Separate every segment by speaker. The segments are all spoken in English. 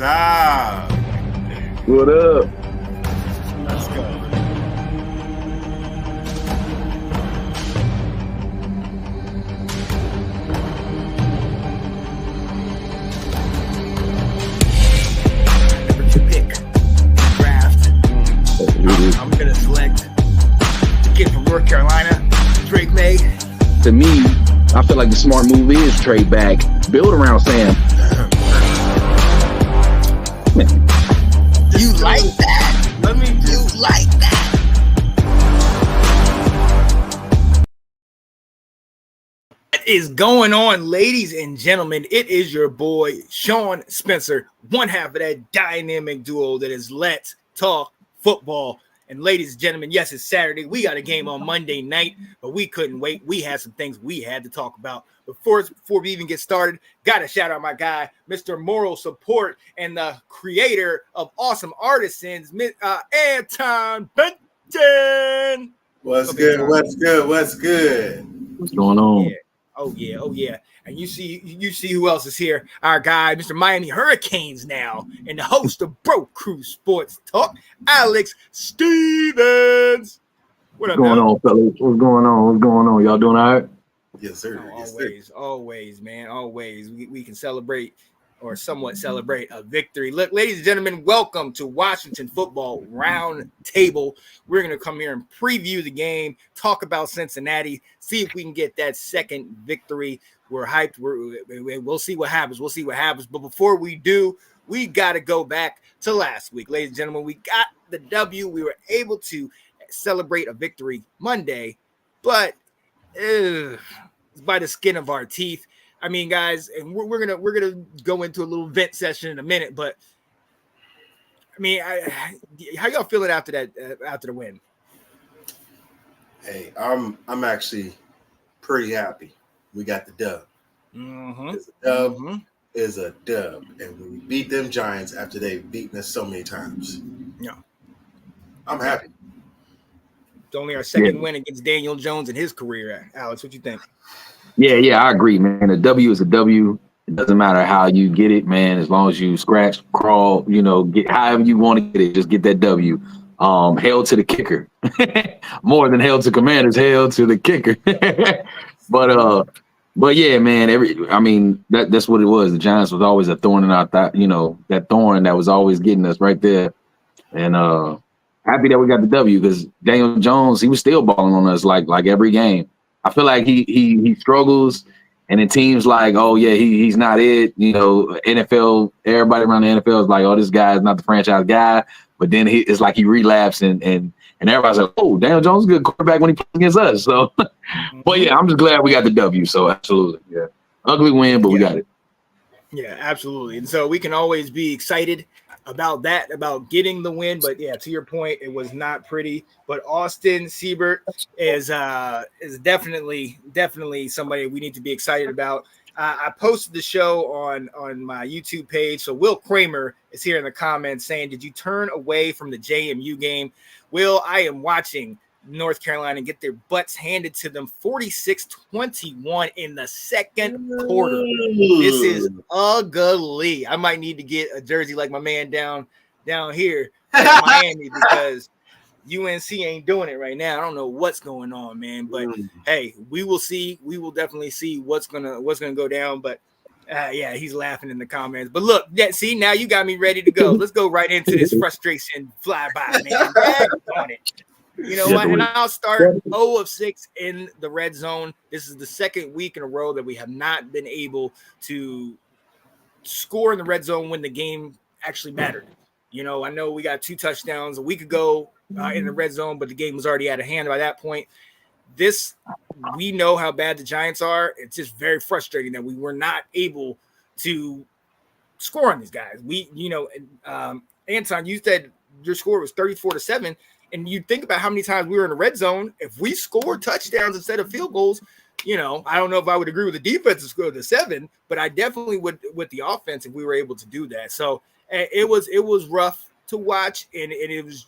Speaker 1: up?
Speaker 2: What up?
Speaker 1: Let's go. Number 2 pick, draft. I'm gonna select kid from North Carolina, Drake May.
Speaker 2: To me, I feel like the smart move is trade back, build around Sam.
Speaker 1: You like that? Let me just like that. What is going on, ladies and gentlemen? It is your boy Sean Spencer, one half of that dynamic duo that is Let's Talk Football. And ladies and gentlemen, yes, it's Saturday. We got a game on Monday night, but we couldn't wait. We had some things we had to talk about. Before we even get started, got to shout out my guy, Mr. Moral Support and the creator of Awesome Artisans, Anton Benton.
Speaker 3: What's good? What's good? What's good?
Speaker 2: What's going on?
Speaker 1: Yeah. Oh yeah. And you see who else is here? Our guy, Mr. Miami Hurricanes now, and the host of Bro Crew Sports Talk, Alex Stevens.
Speaker 2: What up, going on, fellas? What's going on? Y'all doing all right?
Speaker 3: Yes, sir.
Speaker 1: Always, man. Always. We can celebrate or somewhat celebrate a victory. Look, ladies and gentlemen, welcome to Washington Football Roundtable. We're going to come here and preview the game, talk about Cincinnati, see if we can get that second victory. We're hyped. We'll see what happens. But before we do, we got to go back to last week. Ladies and gentlemen, we got the W. We were able to celebrate a victory Monday, but it's by the skin of our teeth. I mean, guys, and we're gonna go into a little vent session in a minute, but I mean, how y'all feeling after the win?
Speaker 3: Hey, I'm actually pretty happy. We got the dub.
Speaker 1: Mm-hmm.
Speaker 3: It's a dub. Mm-hmm. Is a dub, and we beat them Giants after they've beaten us so many times.
Speaker 1: Yeah,
Speaker 3: I'm happy.
Speaker 1: It's only our second win against Daniel Jones in his career. Alex, what you think?
Speaker 2: Yeah, I agree, man. A W is a W. It doesn't matter how you get it, man. As long as you scratch, crawl, get however you want to get it, just get that W. Hail to the kicker. More than hail to Commanders, hail to the kicker. But yeah, man. That's what it was. The Giants was always a thorn in our thigh. That thorn that was always getting us right there. And happy that we got the W because Daniel Jones, he was still balling on us like every game. I feel like he struggles, and it teams like, oh yeah, he's not it. NFL, everybody around the NFL is like, oh, this guy is not the franchise guy. But then it's like he relapsed, and everybody's like, oh, Daniel Jones is a good quarterback when he plays against us. So, but yeah, I'm just glad we got the W. So absolutely, yeah, ugly win, but we got it.
Speaker 1: Yeah, absolutely. And so we can always be excited about that, about getting the win. But yeah, to your point, it was not pretty. But Austin Siebert is definitely somebody we need to be excited about. I posted the show on my YouTube page. So Will Kramer is here in the comments saying, did you turn away from the JMU game? Will, I am watching North Carolina get their butts handed to them 46-21 in the second quarter. This is ugly. I might need to get a jersey like my man down here in Miami because UNC ain't doing it right now. I don't know what's going on, man. But hey, we will see. We will definitely see what's gonna go down. But yeah, he's laughing in the comments. But look, see, now you got me ready to go. Let's go right into this frustration flyby, man. Back on it. You know what? And I'll start 0 of 6 in the red zone. This is the second week in a row that we have not been able to score in the red zone when the game actually mattered. I know we got 2 touchdowns a week ago in the red zone, but the game was already out of hand by that point. We know how bad the Giants are. It's just very frustrating that we were not able to score on these guys. Anton, you said your score was 34-7. And you think about how many times we were in the red zone. If we scored touchdowns instead of field goals, I don't know if I would agree with the defense to score the 7, but I definitely would with the offense if we were able to do that. So it was rough to watch, and it was,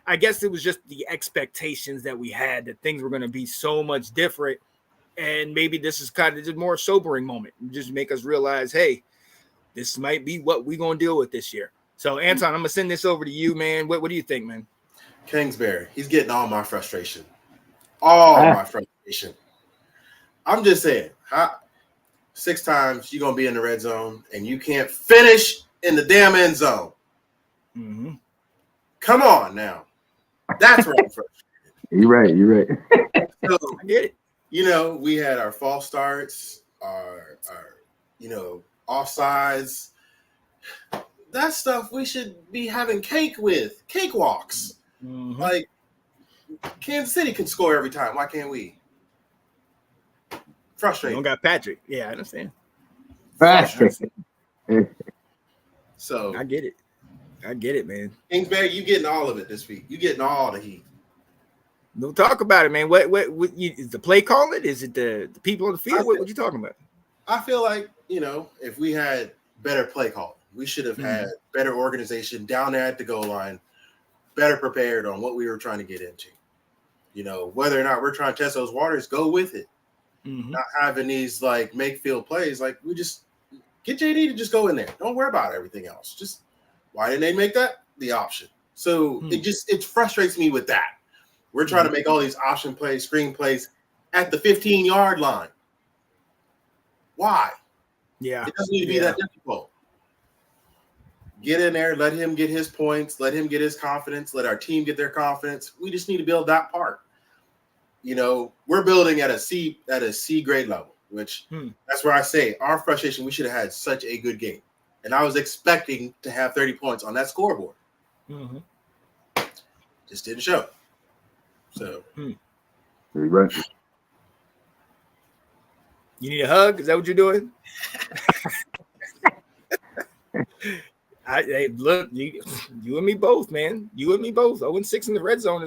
Speaker 1: I guess it was just the expectations that we had that things were going to be so much different. And maybe this is kind of just more sobering moment, just make us realize, hey, this might be what we're gonna deal with this year. So, Anton, I'm gonna send this over to you, man. What do you think, man?
Speaker 3: Kingsbury, he's getting all my frustration. All my frustration. I'm just saying, 6 times you're gonna be in the red zone and you can't finish in the damn end zone.
Speaker 1: Mm-hmm.
Speaker 3: Come on now. That's where I'm frustrated.
Speaker 2: You're right.
Speaker 3: So,
Speaker 1: I get it.
Speaker 3: You know, we had our false starts, our offsides. That stuff we should be having cakewalks.
Speaker 1: Mm-hmm.
Speaker 3: Like Kansas City can score every time. Why can't we? Frustrating.
Speaker 1: You don't got Patrick. Yeah, I understand.
Speaker 3: So
Speaker 1: I get it, man.
Speaker 3: Kingsbury, you getting all of it this week. You getting all the heat.
Speaker 1: No, talk about it, man. What is the play calling? Is it the people on the field? What you talking about?
Speaker 3: I feel like, if we had better play call, we should have had better organization down there at the goal line, better prepared on what we were trying to get into. Whether or not we're trying to test those waters, go with it.
Speaker 1: Mm-hmm.
Speaker 3: Not having these like make field plays. Like we just get JD to just go in there. Don't worry about everything else. Just why didn't they make that the option? So it frustrates me with that. We're trying to make all these option plays, screen plays at the 15-yard line. Why?
Speaker 1: Yeah.
Speaker 3: It doesn't need to be that difficult. Get in there, let him get his points, let him get his confidence, let our team get their confidence. We just need to build that part. We're building at a C grade level, which that's where I say our frustration, we should have had such a good game. And I was expecting to have 30 points on that scoreboard.
Speaker 1: Mm-hmm.
Speaker 3: Just didn't show. So,
Speaker 2: You're right.
Speaker 1: You need a hug? Is that what you're doing? Hey, look, you and me both, man. You and me both. 0-6 in the red zone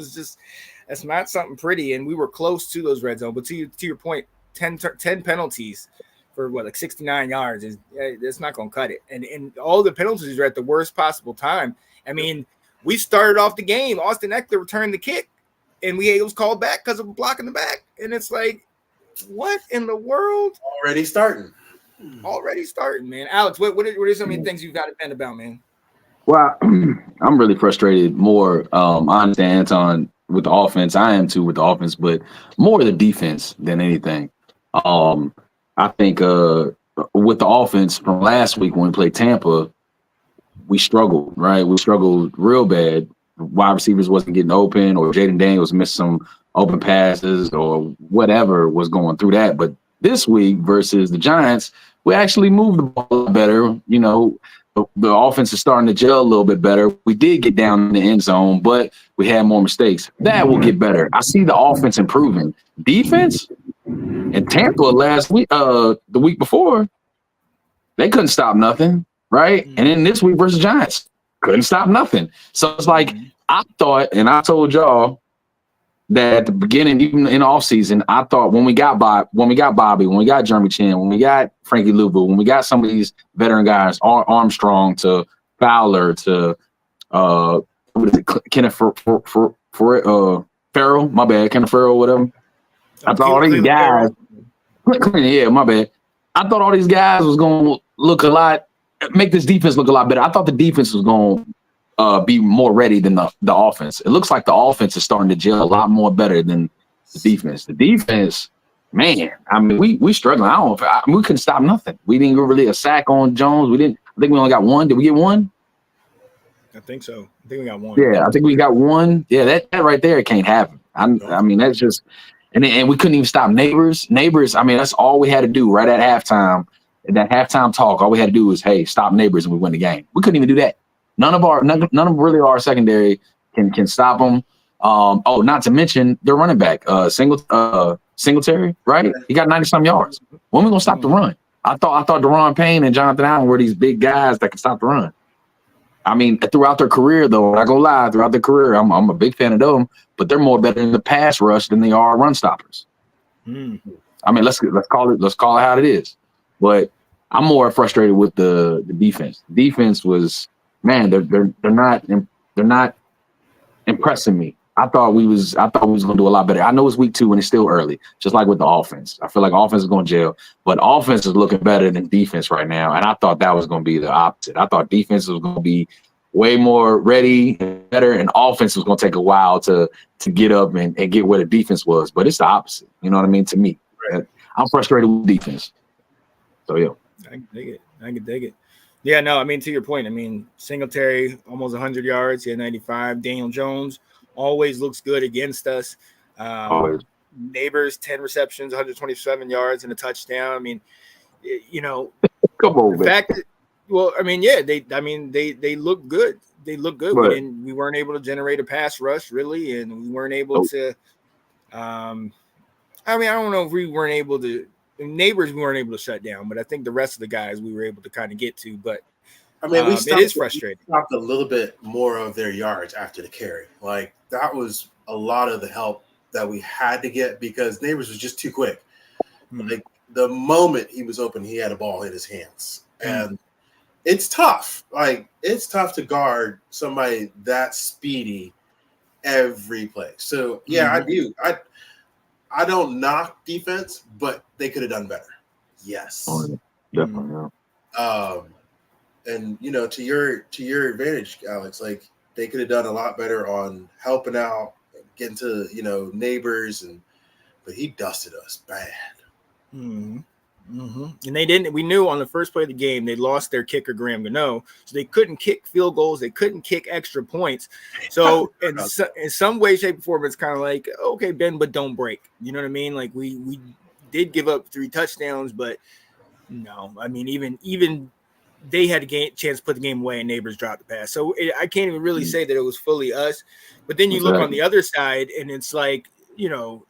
Speaker 1: that's not something pretty. And we were close to those red zone. But to your point, 10 penalties for 69 yards that's not going to cut it. And all the penalties are at the worst possible time. I mean, we started off the game. Austin Eckler returned the kick, and it was called back because of blocking the back. And it's like, what in the world?
Speaker 3: Already starting,
Speaker 1: man. Alex, what are some of the things you've got to vent about, man?
Speaker 2: Well, I'm really frustrated more. I understand Anton with the offense. I am too with the offense, but more the defense than anything. I think with the offense from last week when we played Tampa, we struggled, right? We struggled real bad. Wide receivers wasn't getting open, or Jaden Daniels missed some open passes, or whatever was going through that. But this week versus the Giants, we actually moved the ball better. The offense is starting to gel a little bit better. We did get down in the end zone, but we had more mistakes. That will get better. I see the offense improving. Defense in Tampa last week, the week before, they couldn't stop nothing, right? And then this week versus Giants, couldn't stop nothing. So it's like I thought, and I told y'all that at the beginning, even in the offseason, I thought when we got Bobby, when we got Jeremy Chin, when we got Frankie Luvu, when we got some of these veteran guys, Armstrong to Fowler to Kenneth Farrell, my bad, Kenneth Farrell, whatever. I thought all these guys, yeah, my bad. I thought all these guys was going to make this defense look a lot better. I thought the defense was going to be more ready than the offense. It looks like the offense is starting to gel a lot more better than the defense. The defense, man, I mean, we struggling. We couldn't stop nothing. We didn't get really a sack on Jones. I think we only got one. Did we get one?
Speaker 1: I think so. I think we got one.
Speaker 2: Yeah, I think we got one. Yeah, that right there can't happen. I mean, that's just and we couldn't even stop Neighbors. I mean, that's all we had to do right at halftime. That halftime talk, all we had to do was, hey, stop Neighbors and we win the game. We couldn't even do that. None of really our secondary can stop them. Not to mention their running back, Singletary, right? He got 90-some yards. When are we gonna stop the run? I thought Daron Payne and Jonathan Allen were these big guys that can stop the run. I mean, throughout their career, though, when I go live throughout their career, I'm a big fan of them, but they're more better in the pass rush than they are run stoppers. I mean, let's call it how it is. But I'm more frustrated with the defense. The defense was, man, they're not impressing me. I thought we was gonna do a lot better. I know it's week 2 and it's still early, just like with the offense. I feel like offense is going to jail, but offense is looking better than defense right now. And I thought that was going to be the opposite. I thought defense was going to be way more ready and better, and offense was going to take a while to get up and get where the defense was. But it's the opposite. You know what I mean? To me,
Speaker 3: Right.
Speaker 2: I'm frustrated with defense. So yeah,
Speaker 1: I can dig it. Yeah, no, I mean, to your point, I mean, Singletary almost 100 yards, he had 95. Daniel Jones always looks good against us.
Speaker 2: always.
Speaker 1: Neighbors 10 receptions, 127 yards, and a touchdown. I mean, you know,
Speaker 2: Come on,
Speaker 1: the
Speaker 2: man.
Speaker 1: fact that, well, I mean, yeah, they look good. They look good.
Speaker 2: Right.
Speaker 1: We weren't able to generate a pass rush really, and we weren't able to. I mean, I don't know if we weren't able to. Neighbors we weren't able to shut down, but I think the rest of the guys we were able to kind of get to. But
Speaker 3: I mean,
Speaker 1: it is frustrating.
Speaker 3: We stopped a little bit more of their yards after the carry. Like that was a lot of the help that we had to get because Neighbors was just too quick. Like the moment he was open, he had a ball in his hands, and it's tough. Like it's tough to guard somebody that speedy every play. So yeah, I do. I don't knock defense, but they could have done better. Yes.
Speaker 2: Oh, yeah. Definitely. Yeah.
Speaker 3: And you know, to your advantage, Alex, like they could have done a lot better on helping out, getting to, you know, Neighbors, but he dusted us bad.
Speaker 1: And they didn't. We knew on the first play of the game they lost their kicker Graham Gano, so they couldn't kick field goals. They couldn't kick extra points. So in some way, shape, or form, it's kind of like, okay, bend but don't break. You know what I mean? Like we did give up 3 touchdowns, but no, I mean even they had a chance to put the game away, and Neighbors dropped the pass. So I can't even really say that it was fully us. But then you look on the other side, and it's like, you know,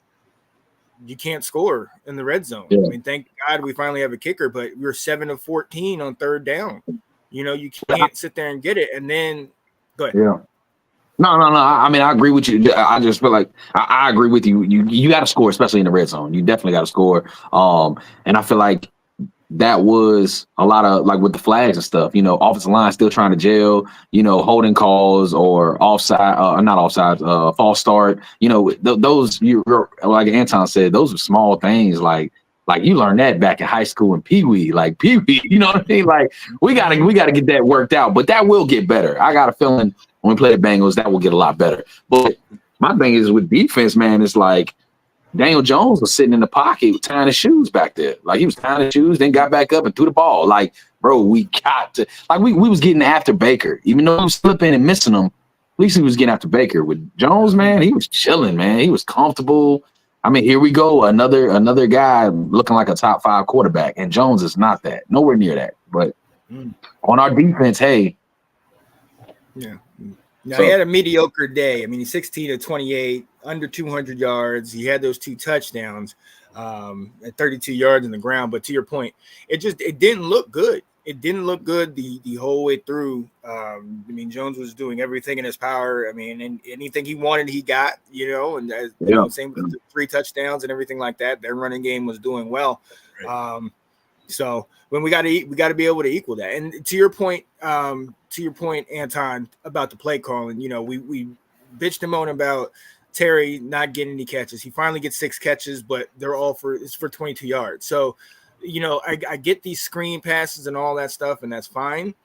Speaker 1: you can't score in the red zone.
Speaker 2: Yeah.
Speaker 1: I mean, thank God we finally have a kicker, but we're 7 of 14 on third down. You know, you can't sit there and get it. And then, go ahead.
Speaker 2: Yeah. No. I mean, I agree with you. I just feel like I agree with you. You got to score, especially in the red zone. You definitely got to score. And I feel like that was a lot of like with the flags and stuff. You know, offensive line still trying to jail. You know, holding calls or offside, not offside, false start. You know, those like Anton said, those are small things. Like you learned that back in high school and Pee Wee. You know what I mean? Like we gotta get that worked out, but that will get better. I got a feeling when we play the Bengals, that will get a lot better. But my thing is with defense, man, it's like Daniel Jones was sitting in the pocket tying his shoes back there. Like he was tying his shoes, then got back up and threw the ball. Like, bro, we got to like we was getting after Baker. Even though he was slipping and missing him, at least he was getting after Baker. With Jones, man, he was chilling, man. He was comfortable. I mean, here we go. Another guy looking like a top 5 quarterback. And Jones is not that. Nowhere near that. But on our defense, hey.
Speaker 1: Yeah. Now, he had a mediocre day. I mean, he's 16 of 28, under 200 yards. He had those 2 touchdowns at 32 yards in the ground. But to your point, it didn't look good. It didn't look good the whole way through. I mean, Jones was doing everything in his power. I mean, and anything he wanted, he got, you know, and same with the 3 touchdowns and everything like that. Their running game was doing well. So when we got to be able to equal that. And to your point, Anton, about the play calling, you know, we bitched him on about Terry not getting any catches. He finally gets 6 catches, but they're all for 22 yards. So, you know, I get these screen passes and all that stuff, and that's fine.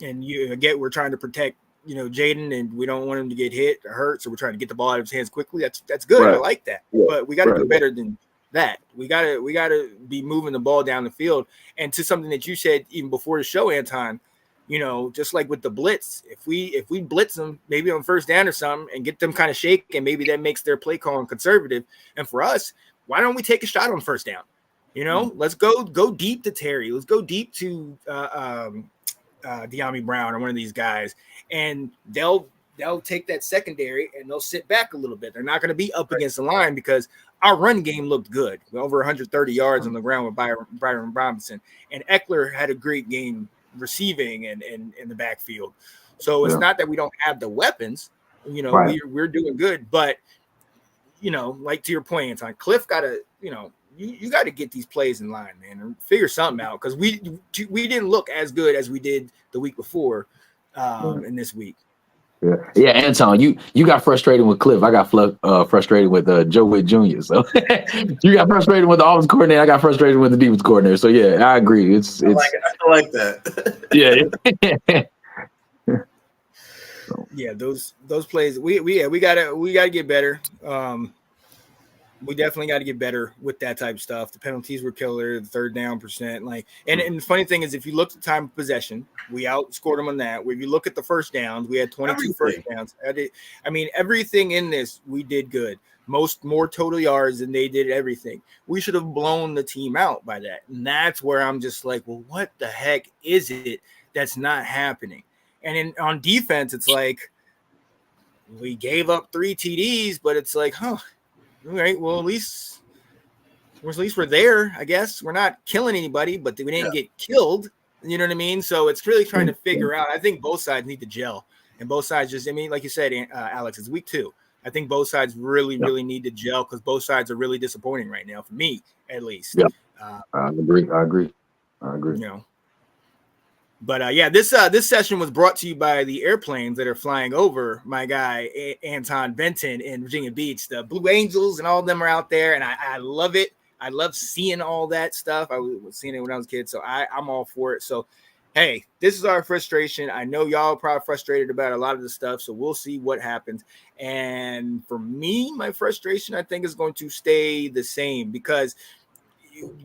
Speaker 1: And we're trying to protect, you know, Jaden, and we don't want him to get hit or hurt. So we're trying to get the ball out of his hands quickly. That's good. Right. I like that. Yeah. But we got to do better than that. We gotta be moving the ball down the field. And to something that you said even before the show, Anton, you know, just like with the blitz, if we blitz them maybe on first down or something and get them kind of shaking, maybe that makes their play calling conservative. And for us, why don't we take a shot on first down? You know, let's go deep to Terry. Let's go deep to De'Ami Brown or one of these guys, and they'll take that secondary and they'll sit back a little bit. They're not going to be up against the line because our run game looked good. Over 130 yards on the ground with Byron Robinson, and Eckler had a great game receiving and in the backfield. So it's not that we don't have the weapons. You know, we're doing good, but you know, like to your point, Anton, Cliff got to, you know, you got to get these plays in line, man, and figure something out, because we didn't look as good as we did the week before in this week.
Speaker 2: Yeah, Anton, you got frustrated with Cliff. I got frustrated with Joe Witt Jr. So you got frustrated with the offense coordinator. I got frustrated with the defense coordinator. So yeah, I agree.
Speaker 3: I like that.
Speaker 2: Yeah.
Speaker 1: Yeah, those plays we gotta get better. We definitely got to get better with that type of stuff. The penalties were killer, the third down percent. And the funny thing is, if you look at the time of possession, we outscored them on that. If you look at the first downs, we had 22 first downs. I mean, everything in this, we did good. More total yards than they did everything. We should have blown the team out by that. And that's where I'm just like, well, what the heck is it that's not happening? And on defense, it's like we gave up 3 TDs, but it's like, all right, well, at least we're there, I guess. We're not killing anybody, but we didn't get killed. You know what I mean? So it's really trying to figure out. I think both sides need to gel. And both sides like you said, Alex, it's week 2. I think both sides really need to gel because both sides are really disappointing right now, for me, at least.
Speaker 2: Yeah, I agree.
Speaker 1: You know. But this session was brought to you by the airplanes that are flying over my guy Anton Benton in Virginia Beach. The Blue Angels and all of them are out there, and I love it. I love seeing all that stuff. I was seeing it when I was a kid, so I'm all for it. So, hey, this is our frustration. I know y'all are probably frustrated about a lot of the stuff, so we'll see what happens. And for me, my frustration, I think, is going to stay the same because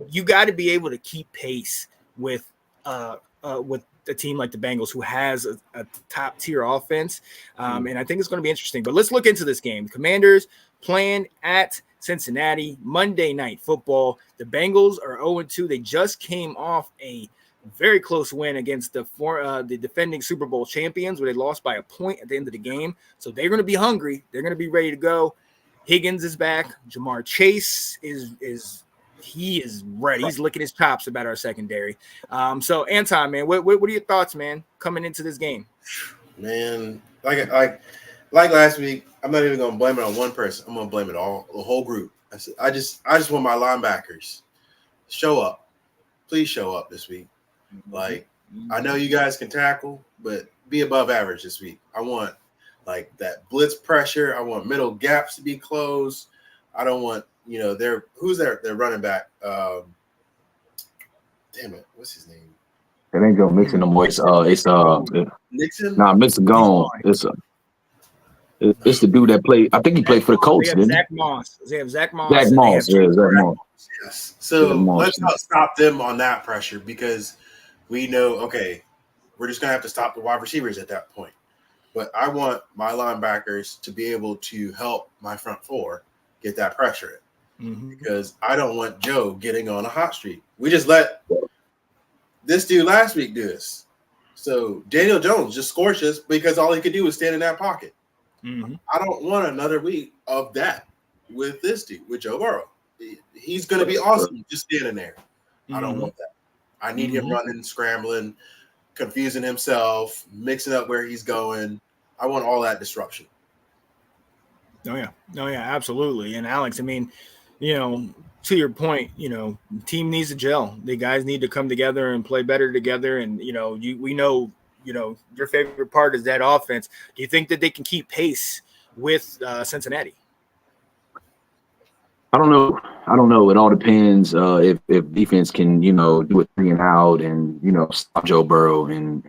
Speaker 1: you got to be able to keep pace with a team like the Bengals, who has a top tier offense. And I think it's going to be interesting. But let's look into this game. Commanders playing at Cincinnati, Monday Night Football. The Bengals are 0-2. They just came off a very close win against the defending Super Bowl champions, where they lost by a point at the end of the game. So they're going to be hungry. They're going to be ready to go. Higgins is back. Jamar Chase is ready. He's licking his chops about our secondary. So Anton, man, what are your thoughts, man, coming into this game?
Speaker 3: Man, like last week, I'm not even gonna blame it on one person. I'm gonna blame it the whole group. I just want my linebackers show up. Please show up this week. Like, I know you guys can tackle, but be above average this week. I want like that blitz pressure. I want middle gaps to be closed. I don't want who's their running back? Damn it, what's his name?
Speaker 2: It ain't gonna mix in the voice. It's
Speaker 3: Nixon.
Speaker 2: Nah, Mixon gone. It's the dude that played. I think he played for the Colts.
Speaker 1: They have Zach Moss. They have Zach Moss.
Speaker 2: Zach Moss.
Speaker 3: Yes. So let's not stop them on that pressure because we know. Okay, we're just gonna have to stop the wide receivers at that point. But I want my linebackers to be able to help my front four get that pressure in. Because I don't want Joe getting on a hot streak. We just let this dude last week do this. So Daniel Jones just scorched us because all he could do was stand in that pocket. I don't want another week of that with this dude, with Joe Burrow. He's going to be awesome just standing there. I don't want that. I need him running, scrambling, confusing himself, mixing up where he's going. I want all that disruption.
Speaker 1: Oh, yeah, absolutely. And Alex, I mean, to your point, the team needs to gel. The guys need to come together and play better together. And, we know, your favorite part is that offense. Do you think that they can keep pace with Cincinnati?
Speaker 2: I don't know. It all depends if defense can, do a 3 and out and, stop Joe Burrow and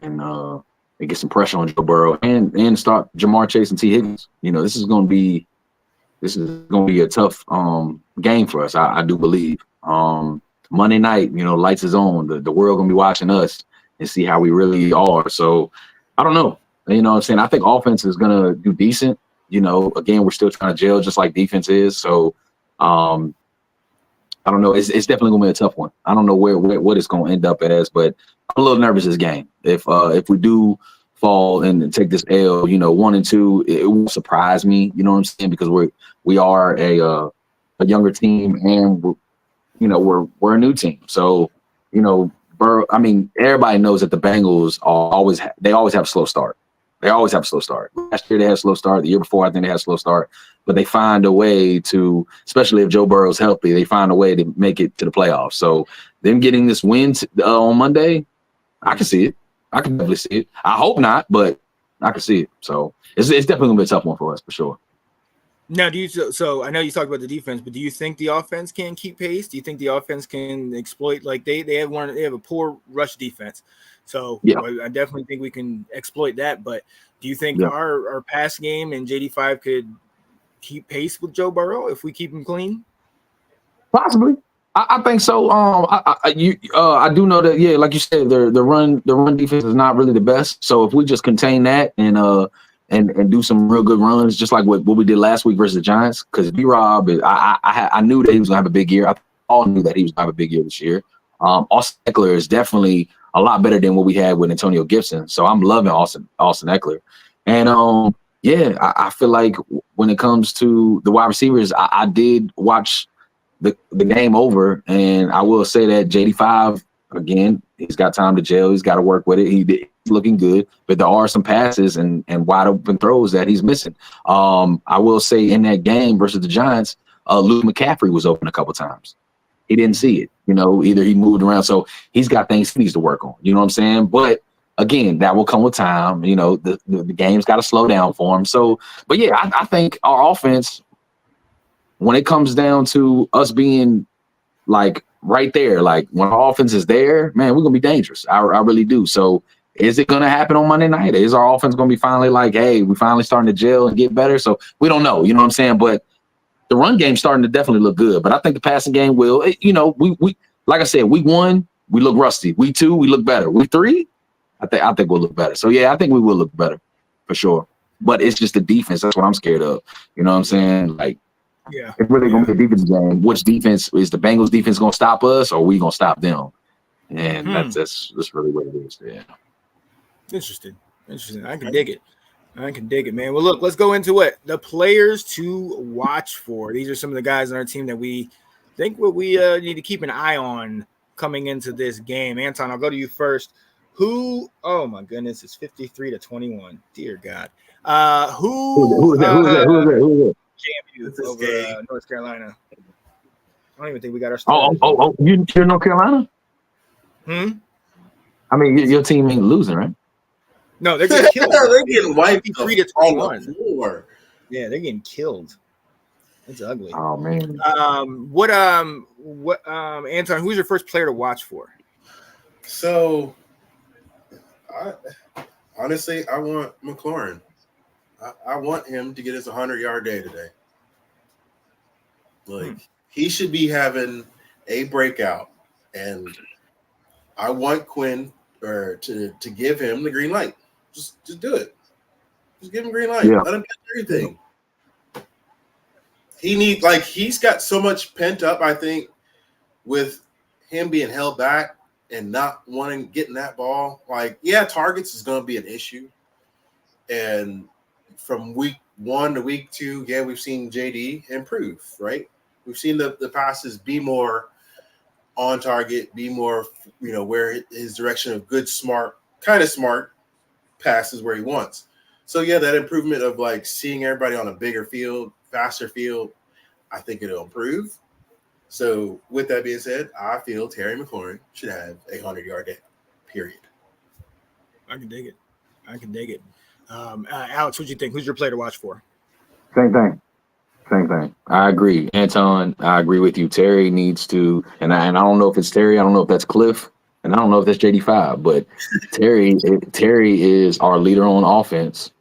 Speaker 2: get some pressure on Joe Burrow and stop Jamar Chase and T. Higgins. This is going to be a tough game for us. I do believe. Monday night, lights is on. The world going to be watching us and see how we really are. So I don't know. You know what I'm saying? I think offense is going to do decent. Again, we're still trying to gel just like defense is. So I don't know. It's definitely going to be a tough one. I don't know what it's going to end up as, but I'm a little nervous this game. If we do fall and take this L, 1-2, it won't surprise me. You know what I'm saying? Because we are a younger team and we're a new team. So, Burrow, I mean, everybody knows that the Bengals always have a slow start. They always have a slow start. Last year they had a slow start. The year before, I think they had a slow start. But they find a way to, especially if Joe Burrow's healthy, they find a way to make it to the playoffs. So them getting this win on Monday, I can see it. I can definitely see it. I hope not, but I can see it. So it's definitely gonna be a tough one for us for sure.
Speaker 1: Now, so I know you talked about the defense, but do you think the offense can keep pace? Do you think the offense can exploit, like they have a poor rush defense, so
Speaker 2: Yeah.
Speaker 1: I definitely think we can exploit that. But do you think
Speaker 2: Yeah.
Speaker 1: our pass game and JD5 could keep pace with Joe Burrow if we keep him clean?
Speaker 2: Possibly. I think so. I do know that, yeah, like you said, the run defense is not really the best. So if we just contain that and do some real good runs, just like what we did last week versus the Giants, because B-Rob, I knew that he was gonna have a big year. I all knew that he was gonna have a big year this year. Austin Eckler is definitely a lot better than what we had with Antonio Gibson. So I'm loving Austin Eckler. And yeah, I feel like when it comes to the wide receivers, I did watch the game over, and I will say that JD5, again, he's got time to gel. He's got to work with it. He's looking good, but there are some passes and wide open throws that he's missing. I will say in that game versus the Giants, Luke McCaffrey was open a couple times. He didn't see it. Either he moved around. So he's got things he needs to work on. You know what I'm saying? But again, that will come with time. The game's got to slow down for him. So, but yeah, I think our offense, when it comes down to us being like right there, like when our offense is there, man, we're gonna be dangerous. I really do. So is it gonna happen on Monday night? Is our offense gonna be finally like, hey, we finally starting to gel and get better? So we don't know, you know what I'm saying? But the run game's starting to definitely look good. But I think the passing game will, we like I said, week 1, we look rusty. Week 2, we look better. Week 3, I think we'll look better. So yeah, I think we will look better for sure. But it's just the defense. That's what I'm scared of. You know what I'm saying? Like,
Speaker 1: Yeah,
Speaker 2: it's really gonna be a defense game. Which defense is the Bengals defense gonna stop us, or are we gonna stop them? And that's really what it is. Yeah.
Speaker 1: Interesting. I can dig it, man. Well, look, let's go into it. The players to watch for. These are some of the guys on our team that we think we need to keep an eye on coming into this game. Anton, I'll go to you first. Who? Oh my goodness, it's 53-21. Dear God.
Speaker 2: Who is that?
Speaker 1: JMU over North Carolina. I don't even think we got our starters.
Speaker 2: You're North Carolina? I mean, your team ain't losing, right?
Speaker 1: No, they're getting killed.
Speaker 3: They're getting wiped
Speaker 1: 53-21. Yeah, they're getting killed. It's ugly.
Speaker 2: Oh man.
Speaker 1: What Anton, who's your first player to watch for?
Speaker 3: So honestly, I want McLaurin. I want him to get his 100-yard day today. Like he should be having a breakout, and I want Quinn to give him the green light. Just do it. Just give him green light.
Speaker 2: Yeah.
Speaker 3: Let him get everything. He's got so much pent up, I think, with him being held back and not getting that ball. Like, yeah, targets is going to be an issue. And from week 1 to week 2, yeah, we've seen JD improve, right? We've seen the passes be more on target, be more, where his direction of good, smart passes where he wants. So, yeah, that improvement of, like, seeing everybody on a bigger field, faster field, I think it'll improve. So, with that being said, I feel Terry McLaurin should have a 100-yard day, period.
Speaker 1: I can dig it. Alex, what do you think? Who's your player to watch for?
Speaker 2: Same thing. I agree. Anton, I agree with you. Terry needs to, and I don't know if it's Terry. I don't know if that's Cliff. And I don't know if that's JD5, but Terry is our leader on offense.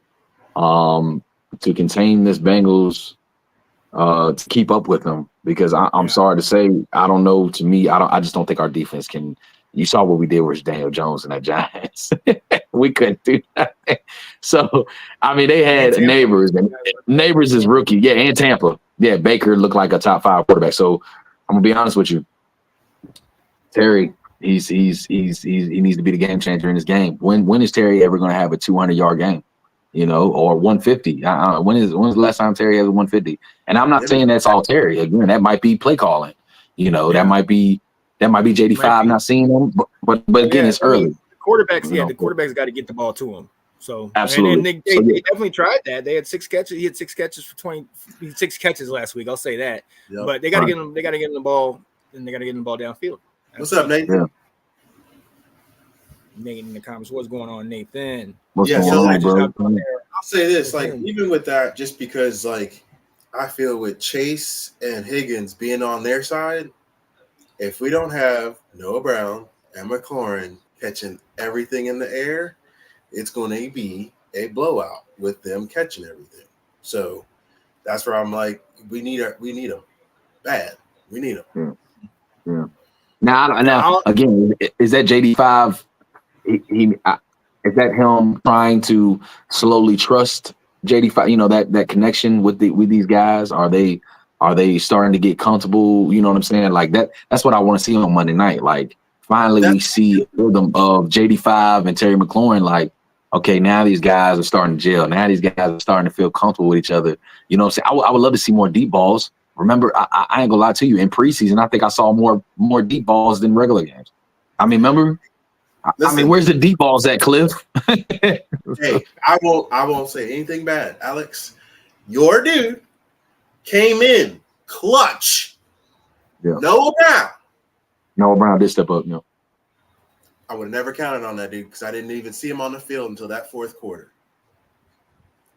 Speaker 2: To contain this Bengals, to keep up with them, because I'm sorry to say, I don't know. To me, I just don't think our defense can. You saw what we did with Daniel Jones and that Giants. We couldn't do nothing. So I mean, they had Neighbors, and Neighbors is rookie, yeah, and Tampa, yeah. Baker looked like a top 5 quarterback. So I'm gonna be honest with you, Terry. He needs to be the game changer in this game. When is Terry ever going to have a 200-yard game, or 150? When's the last time Terry has a 150? And I'm not saying that's all Terry. Again, that might be play calling. That might be JD5 not seeing him. But again, it's early.
Speaker 1: The quarterbacks got to get the ball to him. So
Speaker 2: absolutely,
Speaker 1: and they definitely tried that. They had 6 catches. He had 6 catches for 26 catches last week. I'll say that. Yep. But they got to get him. They got to get him the ball, and they got to get him the ball downfield.
Speaker 3: What's up, Nathan?
Speaker 2: Yeah.
Speaker 1: Nate in the comments. What's going on, Nathan?
Speaker 2: What's
Speaker 3: Yeah,
Speaker 2: going
Speaker 3: so
Speaker 2: on, bro?
Speaker 3: I'll say this, like, even with that, just because, like, I feel with Chase and Higgins being on their side, if we don't have Noah Brown and McLaurin catching everything in the air, it's going to be a blowout with them catching everything. So that's where I'm like, we need them bad. We need them.
Speaker 2: Yeah. Now, again, is that JD5? Is that him trying to slowly trust JD5? You know, that connection with these guys. Are they starting to get comfortable? You know what I'm saying? Like that. That's what I want to see on Monday night. Like finally, we see rhythm of JD5 and Terry McLaurin. Like, okay, now these guys are starting to gel. Now these guys are starting to feel comfortable with each other. You know what I'm saying? I would love to see more deep balls. Remember, I ain't gonna lie to you. In preseason, I think I saw more deep balls than regular games. I mean, remember? Listen, I mean, where's the deep balls at, Cliff?
Speaker 3: Hey, I won't say anything bad, Alex. Your dude came in clutch.
Speaker 2: Yeah.
Speaker 3: Noah
Speaker 2: Brown did step up.
Speaker 3: I would have never counted on that dude because I didn't even see him on the field until that fourth quarter.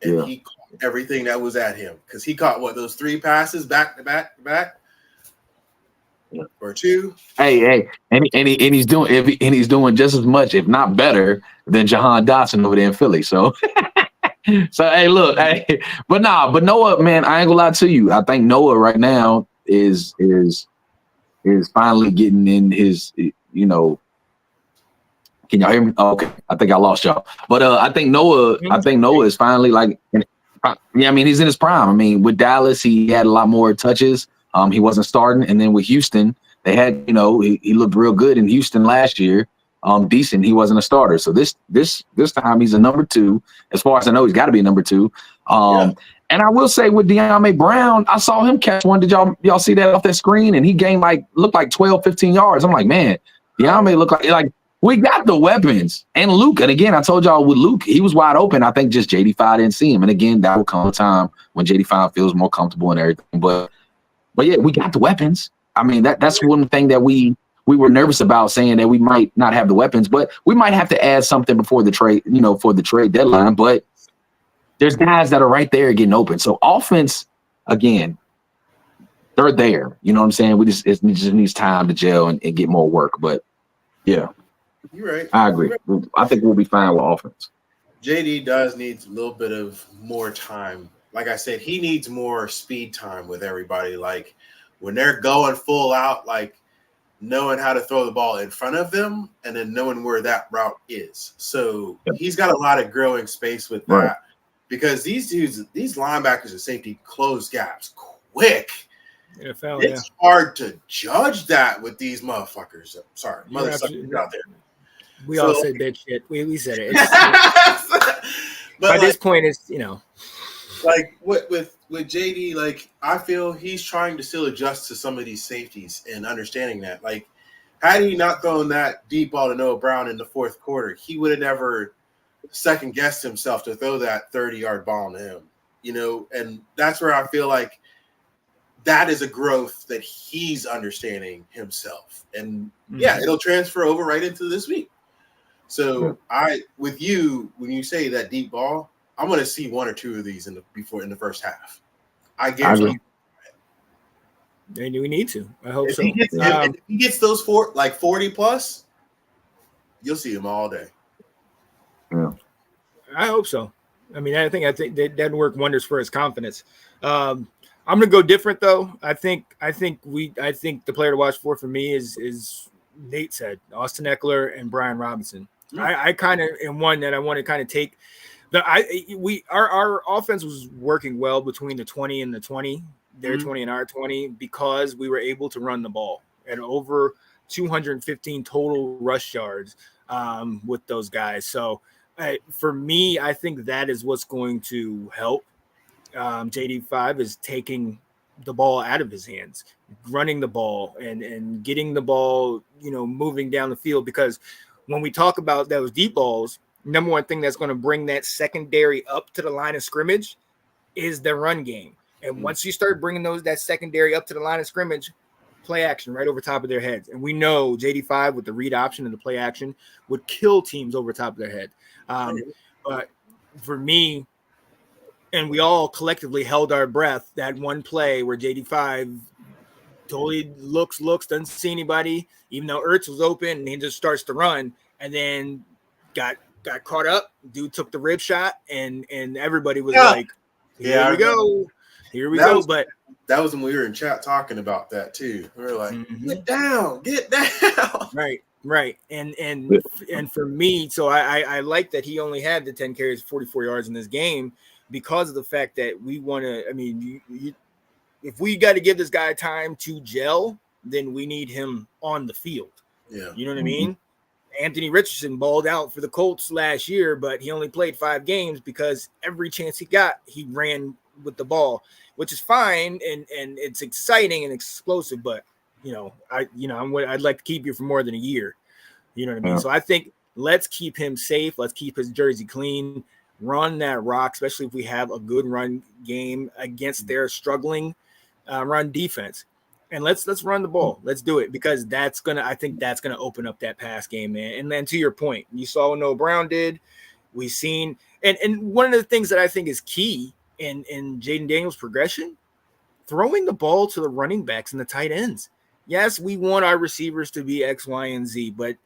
Speaker 3: And he caught everything that was at him because he caught those 3 passes back to back. Yeah. Or 2.
Speaker 2: Hey, and he's doing just as much, if not better, than Jahan Dotson over there in Philly. So, hey, look, but Noah, man, I ain't gonna lie to you. I think Noah right now is finally getting in his, you know. Can y'all hear me? Oh, okay, I think I lost y'all. But I think Noah is finally like, I mean, he's in his prime. I mean, with Dallas, he had a lot more touches. He wasn't starting, and then with Houston, they had, you know, he looked real good in Houston last year. Decent. He wasn't a starter, so this time he's a number 2. As far as I know, he's got to be a number 2. And I will say with De'Ami Brown, I saw him catch one. Did y'all see that off that screen? And he gained looked like 12, 15 yards. I'm like, man, De'Ami looked like. We got the weapons. And Luke, and again, I told y'all with Luke, he was wide open. I think just JD5 didn't see him. And again, that will come a time when JD5 feels more comfortable and everything. But yeah, we got the weapons. I mean, that's one thing that we were nervous about, saying that we might not have the weapons, but we might have to add something before the trade, you know, for the trade deadline. But there's guys that are right there getting open. So offense, again, they're there. You know what I'm saying? It just needs time to gel and get more work. But yeah.
Speaker 3: You're right.
Speaker 2: I agree. Right. I think we'll be fine with offense.
Speaker 3: JD does need a little bit of more time. Like I said, he needs more speed time with everybody. Like when they're going full out, like knowing how to throw the ball in front of them and then knowing where that route is. So he's got a lot of growing space with that because these linebackers and safety close gaps quick.
Speaker 1: NFL,
Speaker 3: it's hard to judge that with these motherfuckers. Sorry, motherfuckers out there.
Speaker 1: We all said that shit. We said it. But at this point, it's, you know,
Speaker 3: like with JD, like I feel he's trying to still adjust to some of these safeties and understanding that. Like, had he not thrown that deep ball to Noah Brown in the fourth quarter, he would have never second guessed himself to throw that 30-yard ball to him. You know, and that's where I feel like that is a growth that he's understanding himself. And it'll transfer over right into this week. So with you, when you say that deep ball, I'm going to see 1 or 2 of these in the first half. I guarantee.
Speaker 1: Maybe we need to. I hope so.
Speaker 3: If he gets those 40 plus, you'll see him all day.
Speaker 2: Yeah,
Speaker 1: I hope so. I mean, I think that'd work wonders for his confidence. I'm going to go different though. I think the player to watch for me is Nate said, Austin Eckler and Brian Robinson. I kind of am one that I want to kind of take. Our offense was working well between the 20 and the 20, their 20 and our 20, because we were able to run the ball at over 215 total rush yards with those guys. So for me, I think that is what's going to help. JD5 is taking the ball out of his hands, running the ball and getting the ball, you know, moving down the field. Because when we talk about those deep balls, number one thing that's going to bring that secondary up to the line of scrimmage is the run game. And once you start bringing that secondary up to the line of scrimmage, play action right over top of their heads. And we know JD5 with the read option and the play action would kill teams over top of their head. But for me, and we all collectively held our breath that one play where JD5 totally looks, doesn't see anybody, even though Ertz was open, and he just starts to run, and then got caught up. Dude took the rib shot, and everybody was like, here we go. But
Speaker 3: that was when we were in chat talking about that too. We were like, get down. Right. And for me, so I like that he only had the 10 carries, 44 yards in this game because of the fact that we want to, I mean, if we got to give this guy time to gel, then we need him on the field. Yeah.
Speaker 1: You know what I mean? Anthony Richardson balled out for the Colts last year, but he only played 5 games because every chance he got, he ran with the ball, which is fine. And it's exciting and explosive, but I'd like to keep you for more than a year. You know what I mean?
Speaker 2: Yeah.
Speaker 1: So I think let's keep him safe. Let's keep his jersey clean, run that rock, especially if we have a good run game against their struggling run defense. And let's run the ball. Let's do it because I think that's gonna open up that pass game, man. And then to your point, you saw what Noah Brown did. We've seen, and one of the things that I think is key in Jaden Daniels' progression, throwing the ball to the running backs and the tight ends. Yes, we want our receivers to be X, Y, and Z, but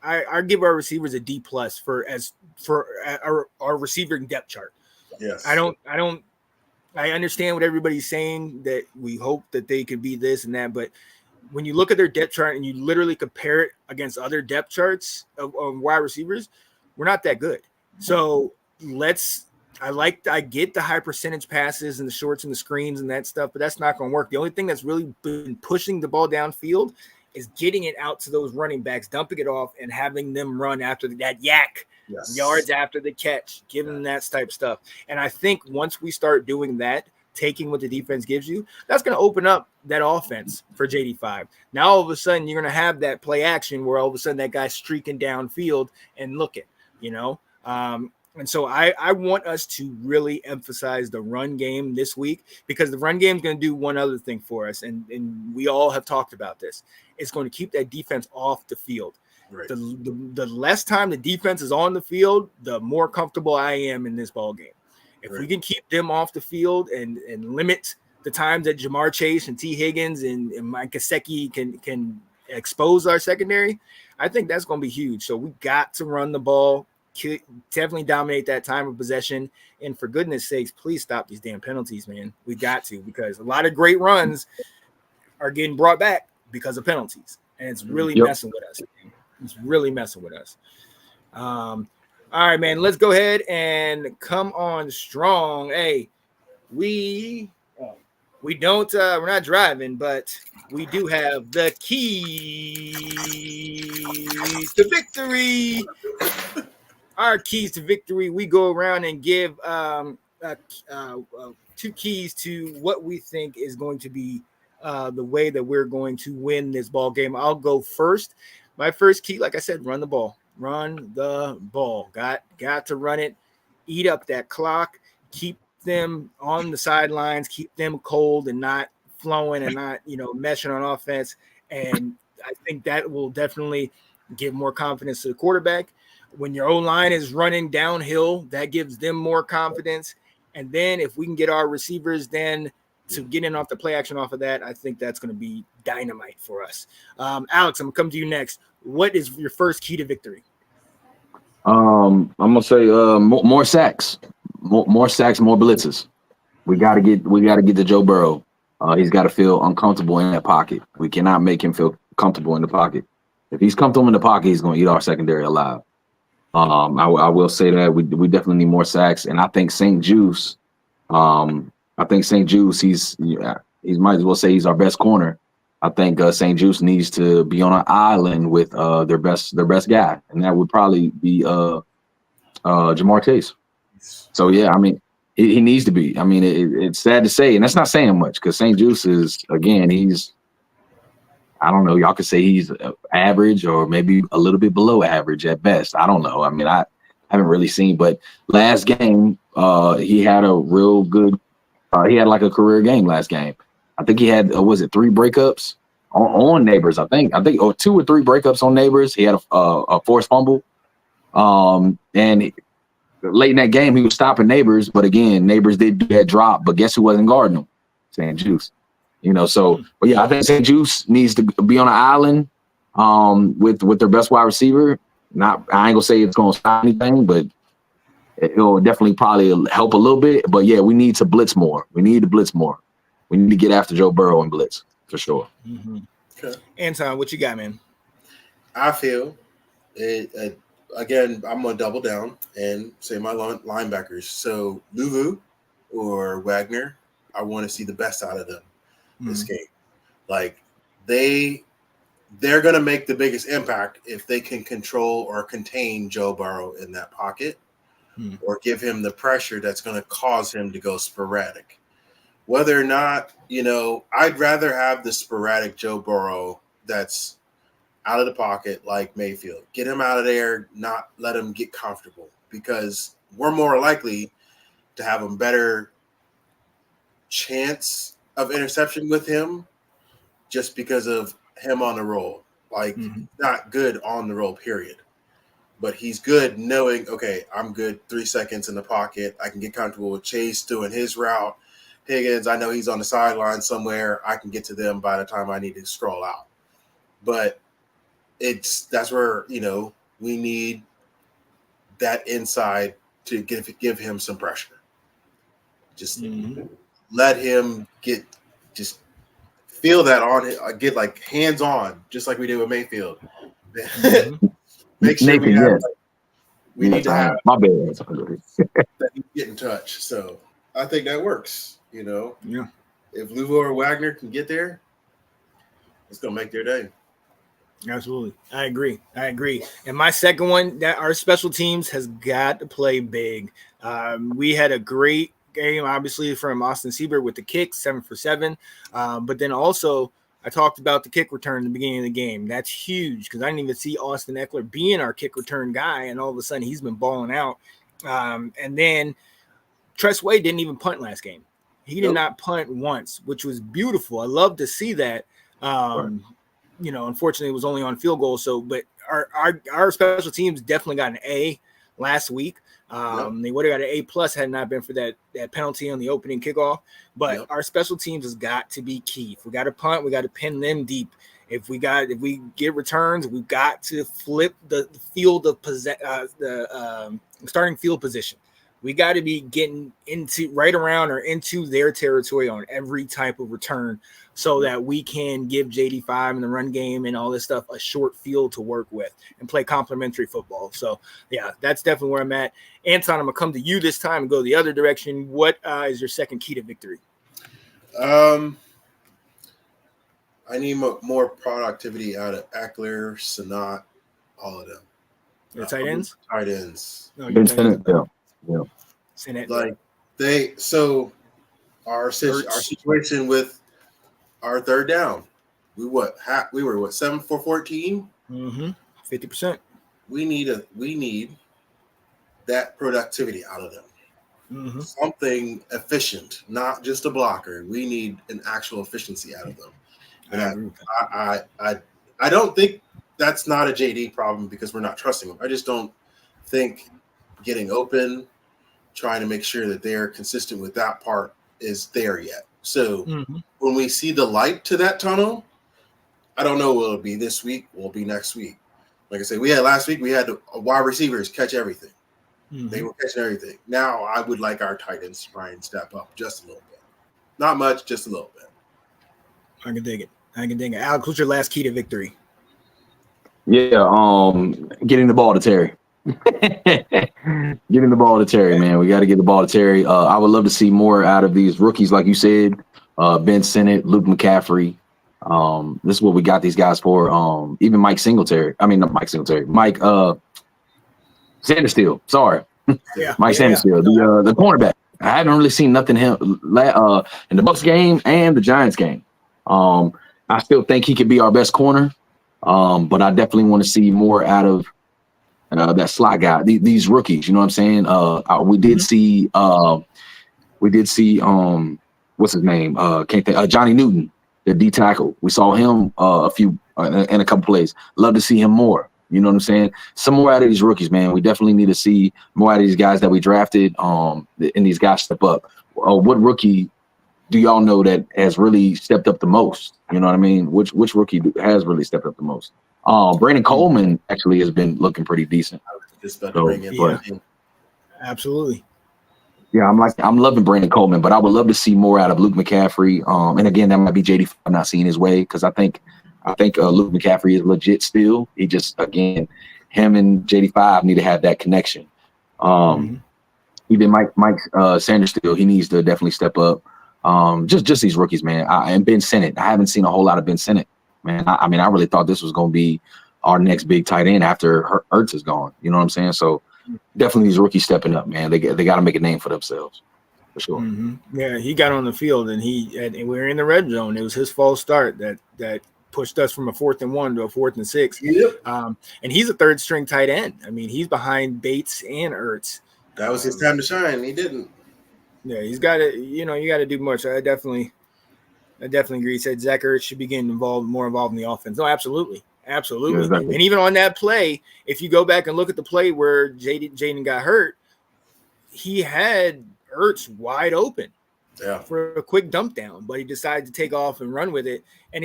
Speaker 1: I give our receivers a D+ for our receiving depth chart.
Speaker 3: Yes.
Speaker 1: I understand what everybody's saying, that we hope that they could be this and that, but when you look at their depth chart and you literally compare it against other depth charts of wide receivers, we're not that good. So I get the high percentage passes and the shorts and the screens and that stuff, but that's not going to work. The only thing that's really been pushing the ball downfield is getting it out to those running backs, dumping it off, and having them run after that yak.
Speaker 3: Yes.
Speaker 1: Yards after the catch, giving them that type of stuff. And I think once we start doing that, taking what the defense gives you, that's going to open up that offense for JD5. Now, all of a sudden, you're going to have that play action where all of a sudden that guy's streaking downfield and looking, and so I want us to really emphasize the run game this week because the run game is going to do one other thing for us, and we all have talked about this. It's going to keep that defense off the field.
Speaker 3: Right.
Speaker 1: The less time the defense is on the field, the more comfortable I am in this ball game. If we can keep them off the field and limit the times that Jamar Chase and T. Higgins and Mike Gesicki can expose our secondary, I think that's going to be huge. So we got to run the ball, definitely dominate that time of possession, and for goodness sakes, please stop these damn penalties, man. We got to, because a lot of great runs are getting brought back because of penalties, and it's really messing with us. It's really messing with us. All right, man, let's go ahead and come on strong. Hey, we don't we're not driving, but we do have the keys to victory. Our keys to victory. We go around and give 2 keys to what we think is going to be the way that we're going to win this ball game. I'll go first. My first key, like I said, run the ball. Run the ball. Got to run it. Eat up that clock. Keep them on the sidelines. Keep them cold and not flowing and not, meshing on offense. And I think that will definitely give more confidence to the quarterback. When your O-line is running downhill, that gives them more confidence. And then if we can get our receivers then to get in off the play action off of that, I think that's going to be dynamite for us. Alex, I'm going to come to you next. What is your first key to victory?
Speaker 2: I'm going to say more sacks. More sacks, more blitzes. We got to get to Joe Burrow. He's got to feel uncomfortable in that pocket. We cannot make him feel comfortable in the pocket. If he's comfortable in the pocket, he's going to eat our secondary alive. I will say that we definitely need more sacks, and I think St. Juice, he's might as well say he's our best corner. I think St. Juice needs to be on an island with their best guy, and that would probably be Jamar Chase. So yeah, I mean he needs to be. I mean it's sad to say, and that's not saying much because St. Juice is, again, I don't know. Y'all could say he's average or maybe a little bit below average at best. I don't know. I mean, I haven't really seen, but last game, he had a real good. He had like a career game last game. I think he had 3 breakups on Neighbors. I think or 2 or 3 breakups on Neighbors. He had a forced fumble. And late in that game, he was stopping Neighbors, but again, Neighbors did do that drop. But guess who wasn't guarding him? St. Juice. So, but yeah, I think St. Juice needs to be on an island with their best wide receiver. I ain't gonna say it's gonna stop anything, but it'll definitely probably help a little bit. But yeah, we need to blitz more. We need to blitz more. We need to get after Joe Burrow and blitz for sure.
Speaker 3: Okay.
Speaker 1: Anton, what you got, man?
Speaker 3: I feel it. Again, I'm gonna double down and say my linebackers. So Luvu or Wagner, I want to see the best out of them this game. Like they're gonna make the biggest impact if they can control or contain Joe Burrow in that pocket, or give him the pressure that's gonna cause him to go sporadic. Whether or not, I'd rather have the sporadic Joe Burrow that's out of the pocket like Mayfield. Get him out of there, not let him get comfortable, because we're more likely to have a better chance of interception with him just because of him on the roll. Like, not good on the roll, period. But he's good knowing, okay, I'm good 3 seconds in the pocket. I can get comfortable with Chase doing his route. Higgins, I know he's on the sideline somewhere. I can get to them by the time I need to scroll out. But that's where, we need that inside to give him some pressure. Just let him just feel that on it, get like hands on, just like we did with Mayfield. Make sure we need to have
Speaker 2: my bad.
Speaker 3: that he get in touch. So I think that works.
Speaker 1: Yeah.
Speaker 3: If Luvo or Wagner can get there, it's gonna make their day.
Speaker 1: Absolutely. I agree. And my second one, that our special teams has got to play big. We had a great game, obviously, from Austin Siebert with the kick, 7 for 7. But then also, I talked about the kick return in the beginning of the game. That's huge because I didn't even see Austin Eckler being our kick return guy, and all of a sudden he's been balling out. And then Tress Way didn't even punt last game. He did not punt once, which was beautiful. I love to see that. Unfortunately, it was only on field goal. So, but our special teams definitely got an A last week. They would have got an A+ had it not been for that penalty on the opening kickoff. But our special teams has got to be key. If we got to punt, we got to pin them deep. If we get returns, we've got to flip the field of starting field position. We got to be getting into right around or into their territory on every type of return so that we can give JD5 and the run game and all this stuff a short field to work with and play complementary football. So, yeah, that's definitely where I'm at. Anton, I'm going to come to you this time and go the other direction. What is your second key to victory?
Speaker 3: I need more productivity out of Eckler, Sanat, all of them.
Speaker 1: Your tight ends?
Speaker 3: Tight ends.
Speaker 1: No, your tight ends.
Speaker 2: Yeah.
Speaker 3: Like our situation with our third down, we were 7 for 14?
Speaker 1: 50%.
Speaker 3: We need that productivity out of them. Something efficient, not just a blocker. We need an actual efficiency out of them. And I don't think that's not a JD problem because we're not trusting them. I just don't think getting open, trying to make sure that they're consistent with that part is there yet. So when we see the light to that tunnel, I don't know what it'll be this week, will be next week. Like I said, last week we had wide receivers catch everything. They were catching everything. Now I would like our tight ends to try and step up just a little bit. Not much, just a little bit.
Speaker 1: I can dig it. Alex, what's your last key to victory?
Speaker 2: Yeah, getting the ball to Terry. Getting the ball to Terry, man. We got to get the ball to Terry. I would love to see more out of these rookies, like you said, Ben Sinnott, Luke McCaffrey. This is what we got these guys for. Even Mike Singletary. I mean, not Mike Singletary. Mike Sandersteele. Sorry, Mike Sandersteele, the cornerback. I haven't really seen nothing him in the Bucs game and the Giants game. I still think he could be our best corner, but I definitely want to see more out of that slot guy, these rookies, you know what I'm saying? We did see what's his name? Can't think. Johnny Newton. the D tackle. We saw him in a couple plays. Love to see him more. You know what I'm saying? Some more out of these rookies, man. We definitely need to see more out of these guys that we drafted. And these guys step up. What rookie do y'all know that has really stepped up the most? You know what I mean? Which rookie has really stepped up the most? Brandon Coleman actually has been looking pretty decent.
Speaker 3: I was just about to bring in.
Speaker 1: Yeah. Absolutely.
Speaker 2: Yeah, I'm loving Brandon Coleman, but I would love to see more out of Luke McCaffrey. And again, that might be JD not seeing his way, because I think Luke McCaffrey is legit still. He just, again, him and JD5 need to have that connection. Even Mike Sanders still, he needs to definitely step up. Just these rookies, man. And Ben Sinnott. I haven't seen a whole lot of Ben Sinnott, man. I mean, I really thought this was going to be our next big tight end after Ertz is gone. You know what I'm saying? So definitely these rookies stepping up, man. They got to make a name for themselves, for sure.
Speaker 1: Yeah, he got on the field and we were in the red zone. It was his false start that pushed us from a 4th and 1 to a 4th and 6.
Speaker 3: Yep.
Speaker 1: And he's a 3rd string tight end. I mean, he's behind Bates and Ertz.
Speaker 3: That was his time to shine. He didn't.
Speaker 1: Yeah, he's got to. You got to do much. I definitely agree. He said Zach Ertz should be getting more involved in the offense. No, absolutely. Yeah, exactly. And even on that play, if you go back and look at the play where Jaden got hurt, he had Ertz wide open for a quick dump down, but he decided to take off and run with it. And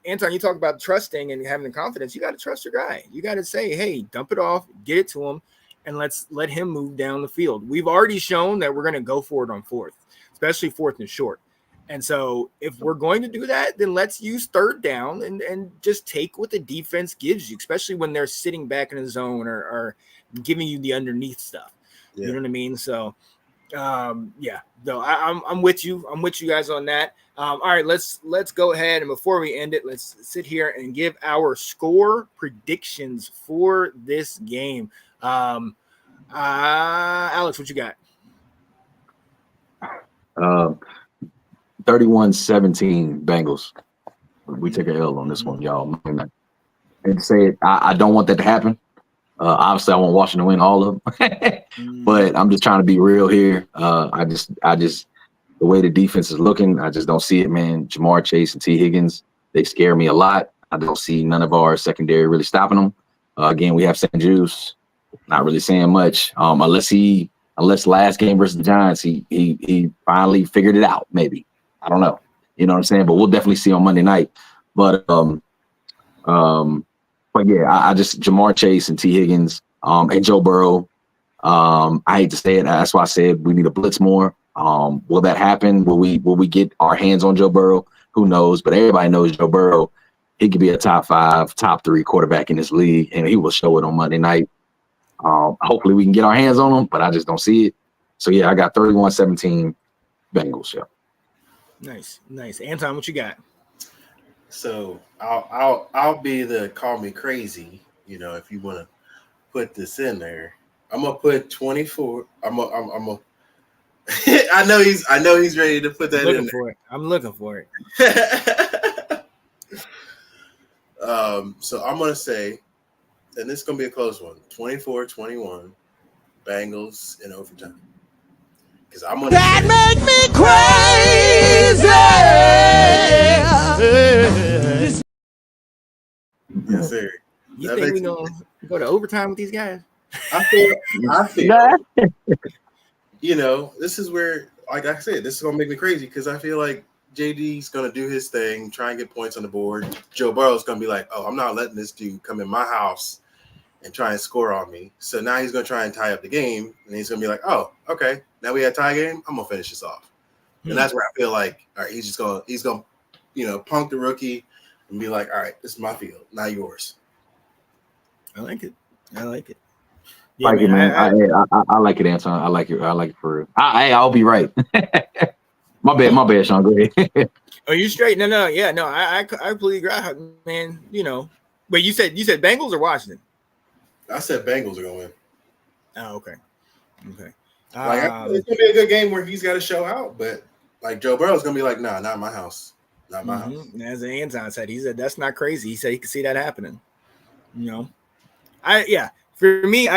Speaker 1: Anton, you talk about trusting and having the confidence. You got to trust your guy. You got to say, hey, dump it off, get it to him, and let's let him move down the field. We've already shown that we're going to go for it on 4th, especially 4th and short. And so if we're going to do that, then let's use 3rd down and just take what the defense gives you, especially when they're sitting back in the zone or giving you the underneath stuff. Yeah. You know what I mean? So, I'm with you. I'm with you guys on that. All right, let's go ahead. And before we end it, let's sit here and give our score predictions for this game. Alex, what you got?
Speaker 2: 31-17 Bengals. We take a L on this one, y'all. And say it, I don't want that to happen. Obviously, I want Washington to win all of them, but I'm just trying to be real here. I just the way the defense is looking, I just don't see it, man. Jamar Chase and T. Higgins, they scare me a lot. I don't see none of our secondary really stopping them. Again, we have St. Juice, not really saying much. Unless last game versus the Giants, he finally figured it out, maybe. I don't know. You know what I'm saying? But we'll definitely see on Monday night. But yeah, I just Jamar Chase and T. Higgins and Joe Burrow. I hate to say it. That's why I said we need to blitz more. Will that happen? Will we get our hands on Joe Burrow? Who knows? But everybody knows Joe Burrow. He could be a top 5, top 3 quarterback in this league, and he will show it on Monday night. Hopefully we can get our hands on him, but I just don't see it. So yeah, I got 31-17 Bengals. Yeah.
Speaker 1: Nice. Anton, what you got?
Speaker 3: So I'll be the call me crazy, if you want to put this in there. I'm gonna put 24. I'm a I know he's ready to put that in there.
Speaker 1: I'm looking for it.
Speaker 3: So I'm gonna say, and this is gonna be a close one, 24-21 Bengals in overtime. Because I'm gonna
Speaker 4: make me crazy.
Speaker 3: Yes, sir.
Speaker 1: You think we're gonna go to overtime with these guys?
Speaker 3: I feel this is where, like I said, this is gonna make me crazy because I feel like JD's gonna do his thing, try and get points on the board. Joe Burrow's gonna be like, "Oh, I'm not letting this dude come in my house and try and score on me." So now he's gonna try and tie up the game, and he's gonna be like, "Oh, okay, now we had a tie game. I'm gonna finish this off." And that's where I feel like, all right, he's gonna punk the rookie and be like, "All right, this is my field, not yours."
Speaker 1: I like it. Yeah,
Speaker 2: like it, man. I like it, Anton. I like it for real. I'll be right. My bad, Sean. Go ahead.
Speaker 1: Oh, you straight? No. Yeah, no. I completely agree, man. But you said Bengals or Washington?
Speaker 3: I said Bengals are gonna win.
Speaker 1: Oh, okay.
Speaker 3: It's gonna be a good game where he's got to show out, but like Joe Burrow's gonna be like, "Nah, not my house, not my house."
Speaker 1: As Anton said, he said that's not crazy. He said he could see that happening. For me,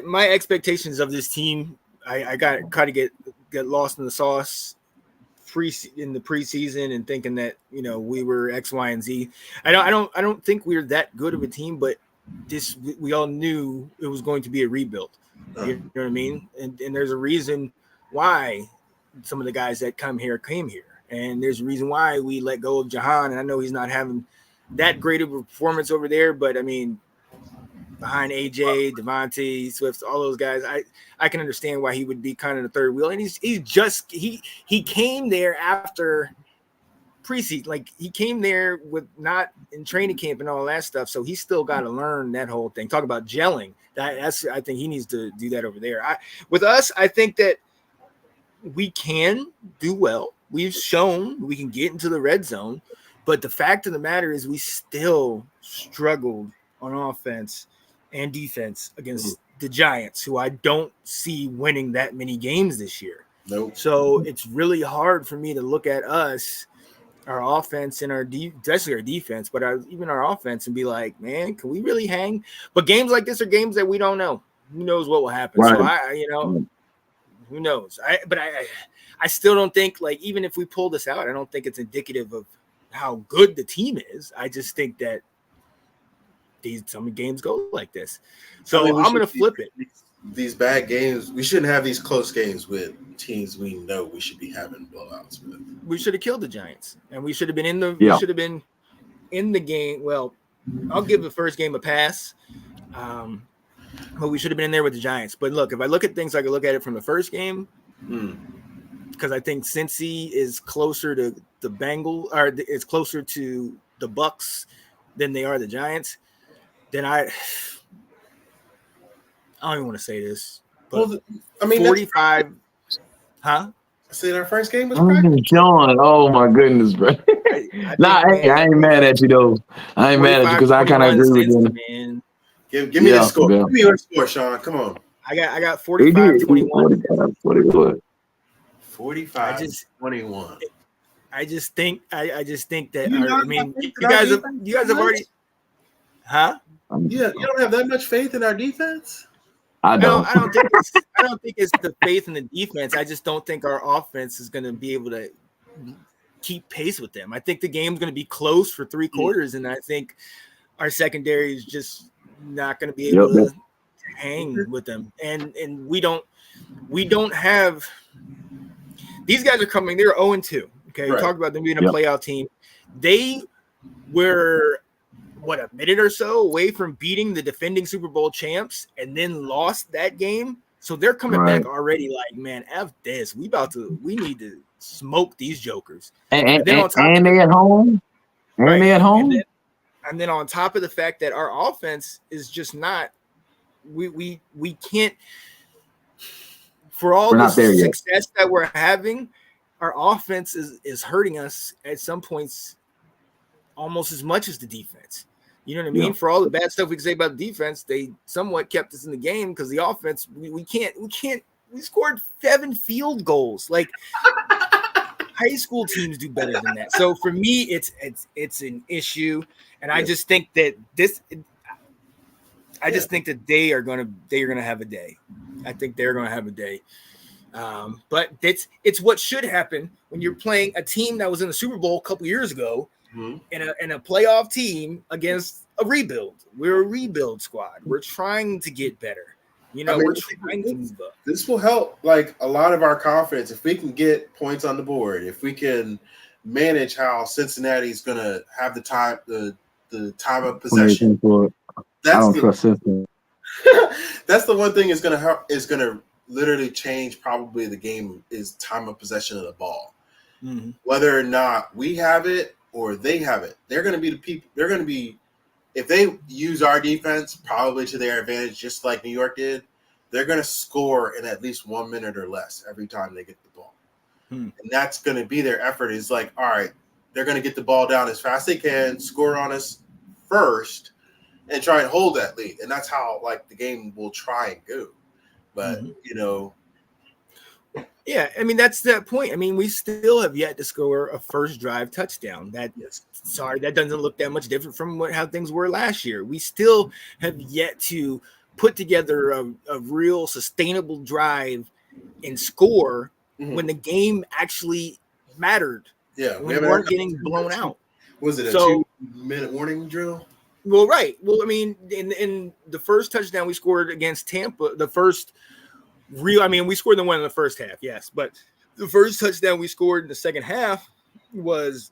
Speaker 1: my expectations of this team, I got kind of get lost in the sauce in the preseason and thinking that we were X, Y, and Z. I don't think we're that good of a team, but we all knew it was going to be a rebuild. You know what I mean? And there's a reason why some of the guys that came here, and there's a reason why we let go of Jahan. And I know he's not having that great of a performance over there, but I mean, behind AJ, Devontae, Swift, all those guys, I can understand why he would be kind of the third wheel. And he came there after preseason, like he came there with not in training camp and all that stuff. So he's still got to learn that whole thing. Talk about gelling. I think he needs to do that over there. With us, I think that we can do well. We've shown we can get into the red zone, but the fact of the matter is we still struggled on offense and defense against the Giants, who I don't see winning that many games this year.
Speaker 3: Nope.
Speaker 1: So it's really hard for me to look at us, our offense and especially our defense, but even our offense, and be like, man, can we really hang? But games like this are games that we don't know. Who knows what will happen? Right. So who knows? I still don't think, like, even if we pull this out, I don't think it's indicative of how good the team is. I just think that some games go like this. So I'm going to flip it.
Speaker 3: These bad games, we shouldn't have these close games with teams we know we should be having blowouts with.
Speaker 1: We should have killed the Giants, and we should have been we should have been in the game. Well, I'll give the first game a pass, but we should have been in there with the Giants. But look, if I look at things, I can look at it from the first game, because I think Cincy is closer to the Bengals, or it's closer to the Bucks than they are the Giants. Then I don't even want to say this, but 45. Huh?
Speaker 3: I said our first game was
Speaker 2: John. Oh my goodness, bro. I ain't mad at you though. I ain't mad at you because I kind of agree with you.
Speaker 1: Man.
Speaker 3: Give me the score. Give me your score, Sean. Come on.
Speaker 1: I got 45-21.
Speaker 3: 45-21.
Speaker 1: I just think that you guys have already. Huh?
Speaker 3: Yeah, you don't have that much faith in our defense?
Speaker 2: I don't
Speaker 1: think it's the faith in the defense. I just don't think our offense is going to be able to keep pace with them. I think the game's going to be close for 3 quarters, and I think our secondary is just not going to be able to hang with them. And we don't have these guys are coming. They're 0-2. Okay, we talked about them being a playoff team. They were a minute or so away from beating the defending Super Bowl champs, and then lost that game. So they're coming back already like, man, F this. We need to smoke these jokers.
Speaker 2: And they at home. And they at home.
Speaker 1: And then on top of the fact that our offense is just not, we can't, for all the success that we're having, our offense is hurting us at some points almost as much as the defense. You know what I mean? For all the bad stuff we can say about the defense, they somewhat kept us in the game, because the offense, we scored 7 field goals. Like, high school teams do better than that. So for me, it's an issue, and I just think that they are gonna have a day. I think they're gonna have a day. But it's what should happen when you're playing a team that was in the Super Bowl a couple years ago. And a playoff team against a rebuild. We're a rebuild squad. We're trying to get better. We're trying to move up.
Speaker 3: This will help, like, a lot of our confidence if we can get points on the board. If we can manage how Cincinnati's going to have the time of possession. That's the one thing is going to help. Is going to literally change probably the game, is time of possession of the ball. Whether or not we have it or they have it, they're going to be the people. They're going to be, if they use our defense probably to their advantage, just like New York did, they're going to score in at least 1 minute or less every time they get the ball. And that's going to be their effort, is like, all right, they're going to get the ball down as fast as they can, score on us first, and try and hold that lead. And that's how, like, the game will try and go. But,
Speaker 1: yeah, I mean, that's that point. I mean, we still have yet to score a first drive touchdown. That doesn't look that much different from how things were last year. We still have yet to put together a real sustainable drive and score when the game actually mattered.
Speaker 3: Yeah,
Speaker 1: We weren't getting blown out.
Speaker 3: Was it a
Speaker 1: So,
Speaker 3: 2-minute warning drill?
Speaker 1: Well, right. Well, I mean, in the first touchdown we scored against Tampa, we scored the one in the first half, yes, but the first touchdown we scored in the second half was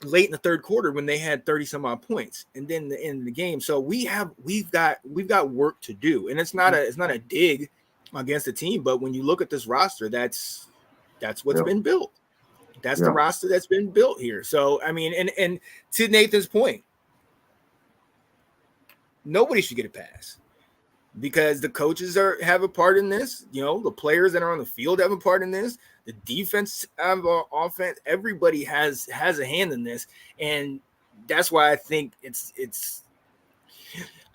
Speaker 1: late in the third quarter when they had 30 some odd points, and then the end of the game. So we've got work to do, and it's not a dig against the team, but when you look at this roster, that's what's been built. That's the roster that's been built here. So I mean, and to Nathan's point, nobody should get a pass because the coaches have a part in this. You know, the players that are on the field have a part in this. The defense, offense, everybody has a hand in this, and that's why I think it's.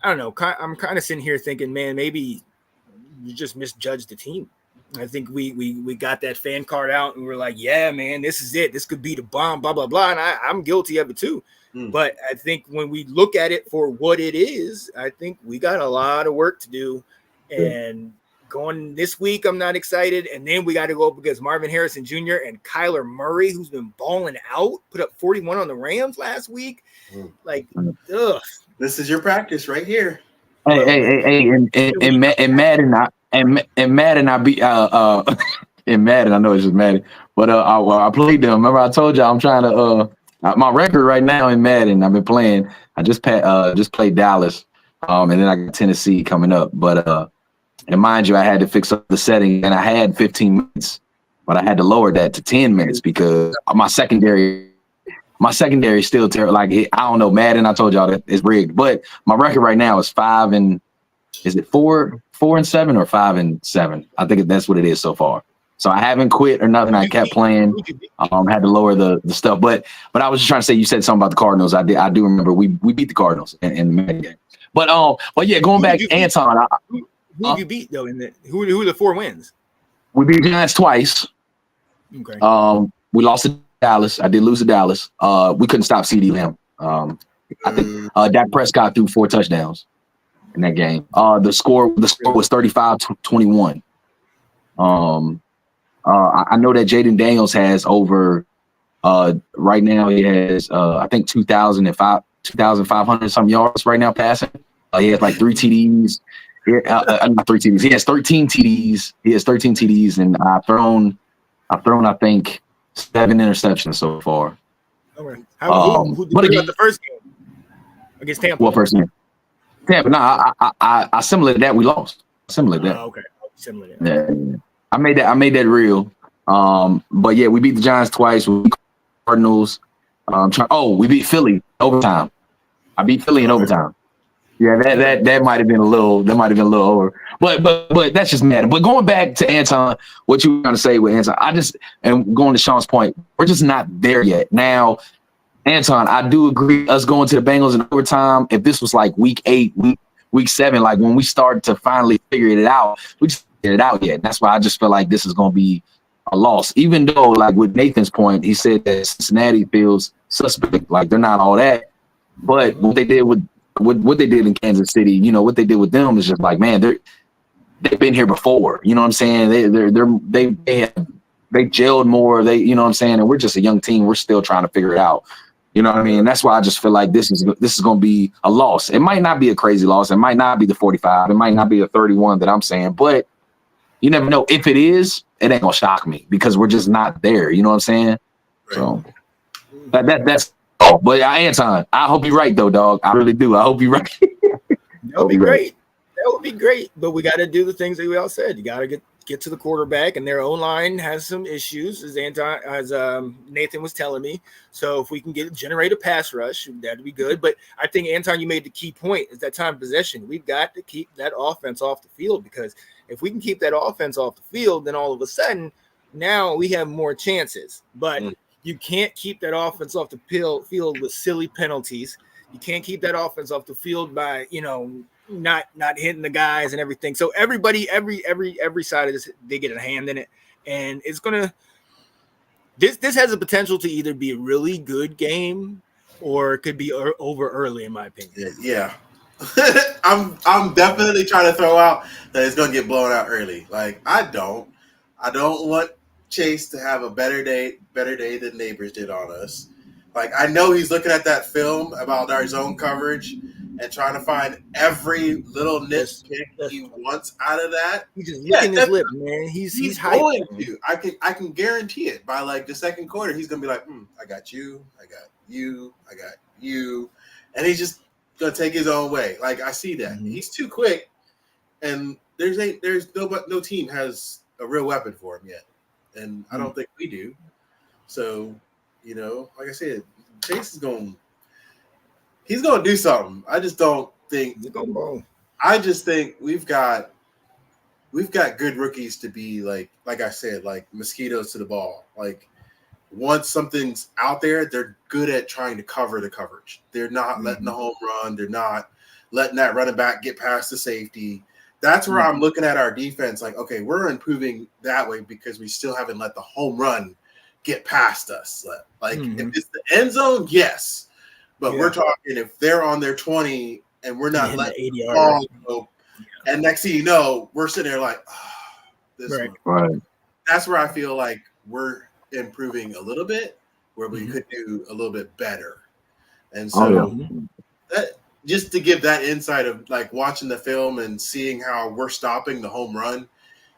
Speaker 1: I don't know. I'm kind of sitting here thinking, man, maybe you just misjudged the team. I think we got that fan card out and we're like, yeah, man, this is it. This could be the bomb, blah, blah, blah. And I'm guilty of it too. But I think when we look at it for what it is, I think we got a lot of work to do. And going this week, I'm not excited. And then we got to go up against Marvin Harrison Jr. and Kyler Murray, who's been balling out, put up 41 on the Rams last week. Like, ugh.
Speaker 3: This is your practice right here.
Speaker 2: Hey, and Madden, I beat in Madden. I know it's just Madden, but I played them. Remember, I told you I'm trying to my record right now in Madden. I've been playing. I just played Dallas, and then I got Tennessee coming up. But and mind you, I had to fix up the setting, and I had 15 minutes, but I had to lower that to 10 minutes because my secondary is still terrible. Like I don't know, Madden. I told y'all that it's rigged, but my record right now is 4-7 or 5-7? I think that's what it is so far. So I haven't quit or nothing. I kept playing. Had to lower the stuff, but I was just trying to say. You said something about the Cardinals. I do remember we beat the Cardinals in the Madden game. But yeah, going back, Anton.
Speaker 1: Who did you beat though? Who are the 4 wins?
Speaker 2: We beat the Giants twice.
Speaker 1: Okay.
Speaker 2: We lost to Dallas. I did lose to Dallas. We couldn't stop CeeDee Lamb. I think Dak Prescott threw 4 touchdowns in that game. The score was 35-21. I know that Jaden Daniels has over right now he has I think 2,500 some yards right now passing. He has like 3 TDs. Not 3 TDs. He has 13 TDs. And I've thrown I think 7 interceptions so far.
Speaker 1: Okay. Who did you the first game against Tampa?
Speaker 2: What first game? Tampa. No, I simulated that. We lost. Simulated that.
Speaker 1: Okay. Simulated.
Speaker 2: Yeah. I made that real. But yeah, we beat the Giants twice. We beat Cardinals. We beat Philly overtime. I beat Philly in overtime. Yeah, that might have been a little over. But that's just mad. But going back to Anton, what you were going to say with Anton, and going to Sean's point, we're just not there yet. Now, Anton, I do agree us going to the Bengals in overtime. If this was like week 8, week 7, like when we started to finally figure it out, we just figured it out yet. That's why I just feel like this is going to be a loss. Even though, like with Nathan's point, he said that Cincinnati feels suspect, like they're not all that. But what they did what they did in Kansas City, you know, what they did with them is just like, man, they've been here before. You know what I'm saying? They gelled more. You know what I'm saying? And we're just a young team. We're still trying to figure it out. You know what I mean? And that's why I just feel like this is going to be a loss. It might not be a crazy loss. It might not be the 45. It might not be the 31 that I'm saying. But you never know. If it is, it ain't going to shock me because we're just not there. You know what I'm saying? Right. So that's all. But Anton, I hope you're right, though, dog. I really do. I hope you're right.
Speaker 1: That would be great. That would be great. But we got to do the things that we all said. You got to get to the quarterback, and their O-line has some issues, as Nathan was telling me. So if we can generate a pass rush, that'd be good. But I think, Anton, you made the key point, is that time of possession. We've got to keep that offense off the field, because if we can keep that offense off the field, then all of a sudden now we have more chances. But you can't keep that offense off the field with silly penalties. You can't keep that offense off the field by, not hitting the guys and everything. So everybody, every side of this, they get a hand in it, and it's gonna. This has the potential to either be a really good game, or it could be over early, in my opinion.
Speaker 3: Yeah. I'm definitely trying to throw out that it's gonna get blown out early. Like I don't want Chase to have a better day than Neighbors did on us. Like, I know he's looking at that film about our zone coverage and trying to find every little nitpick he wants out of that.
Speaker 1: He's just licking his lip, man. He's
Speaker 3: going to. I can guarantee it. By like the second quarter, he's gonna be like, I got you, I got you, I got you, and he's just gonna take his own way. Like, I see that. He's too quick, and there's no team has a real weapon for him yet, and I don't think we do. So, like I said, Chase is he's gonna do something. I just don't think he's gonna ball. I just think we've got good rookies to be like I said, like mosquitoes to the ball. Like, once something's out there, they're good at trying to cover the coverage. They're not letting the home run. They're not letting that running back get past the safety. That's where I'm looking at our defense. Like, okay, we're improving that way because we still haven't let the home run get past us. Like, if it's the end zone, yes. But we're talking if they're on their 20 and we're not letting the ball go. And next thing you know, we're sitting there like,
Speaker 2: right.
Speaker 3: That's where I feel like we're improving a little bit, where we could do a little bit better. And so that, just to give that insight of like watching the film and seeing how we're stopping the home run,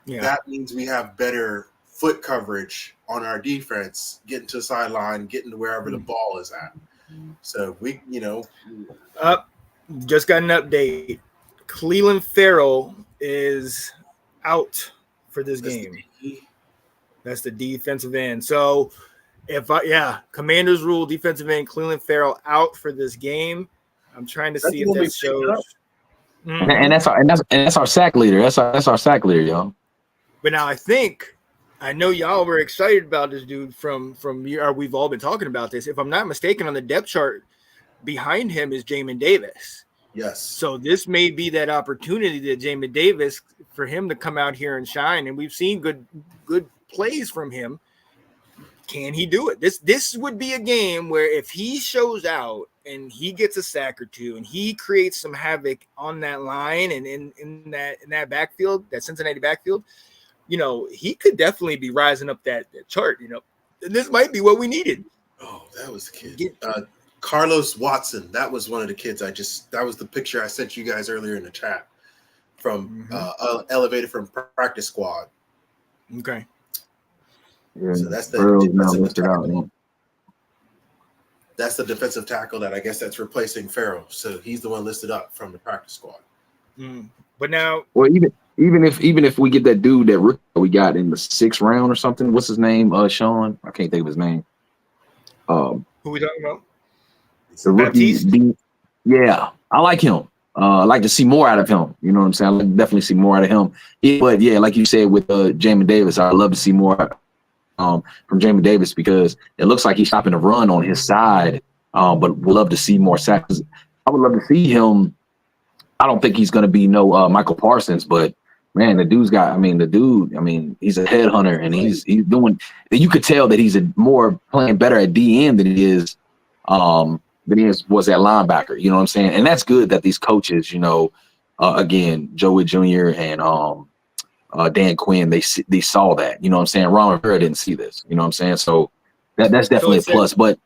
Speaker 3: that means we have better foot coverage on our defense, getting to the sideline, getting to wherever the ball is at. So we,
Speaker 1: just got an update. Cleveland Farrell is out for this game. That's the defensive end. So Commanders rule defensive end Cleveland Farrell out for this game. I'm trying to see if that shows.
Speaker 2: And that's our sack leader. That's our sack leader, y'all.
Speaker 1: But now I know y'all were excited about this dude from we've all been talking about this. If I'm not mistaken, on the depth chart behind him is Jamin Davis.
Speaker 3: Yes.
Speaker 1: So this may be that opportunity that Jamin Davis for him to come out here and shine. And we've seen good plays from him. Can he do it? This would be a game where if he shows out and he gets a sack or two and he creates some havoc on that line and in that backfield, that Cincinnati backfield, he could definitely be rising up that chart. And this might be what we needed.
Speaker 3: Oh, that was the kid. Carlos Watson. That was one of the kids. That was the picture I sent you guys earlier in the chat from elevated from practice squad.
Speaker 1: Okay.
Speaker 3: Yeah, so that's the defensive tackle. That's the defensive tackle that I guess that's replacing Farrell. So he's the one listed up from the practice squad.
Speaker 1: But now,
Speaker 2: well, even if we get that dude that we got in the 6th round or something, what's his name? Sean, I can't think of his name.
Speaker 1: Who we talking about?
Speaker 2: The rookie. Yeah, I like him. I like to see more out of him. You know what I'm saying? I like to definitely see more out of him. But yeah, like you said with Jamin Davis, I'd love to see more from Jamin Davis because it looks like he's stopping the run on his side. But we'd love to see more sacks. I would love to see him. I don't think he's going to be no Michael Parsons, but man, he's a headhunter and he's doing. You could tell that he's playing better at DN than he is was at linebacker. You know what I'm saying? And that's good that these coaches, again, Joey Jr. and Dan Quinn, they saw that. You know what I'm saying? Ron Rivera didn't see this. You know what I'm saying? So that's definitely a plus. But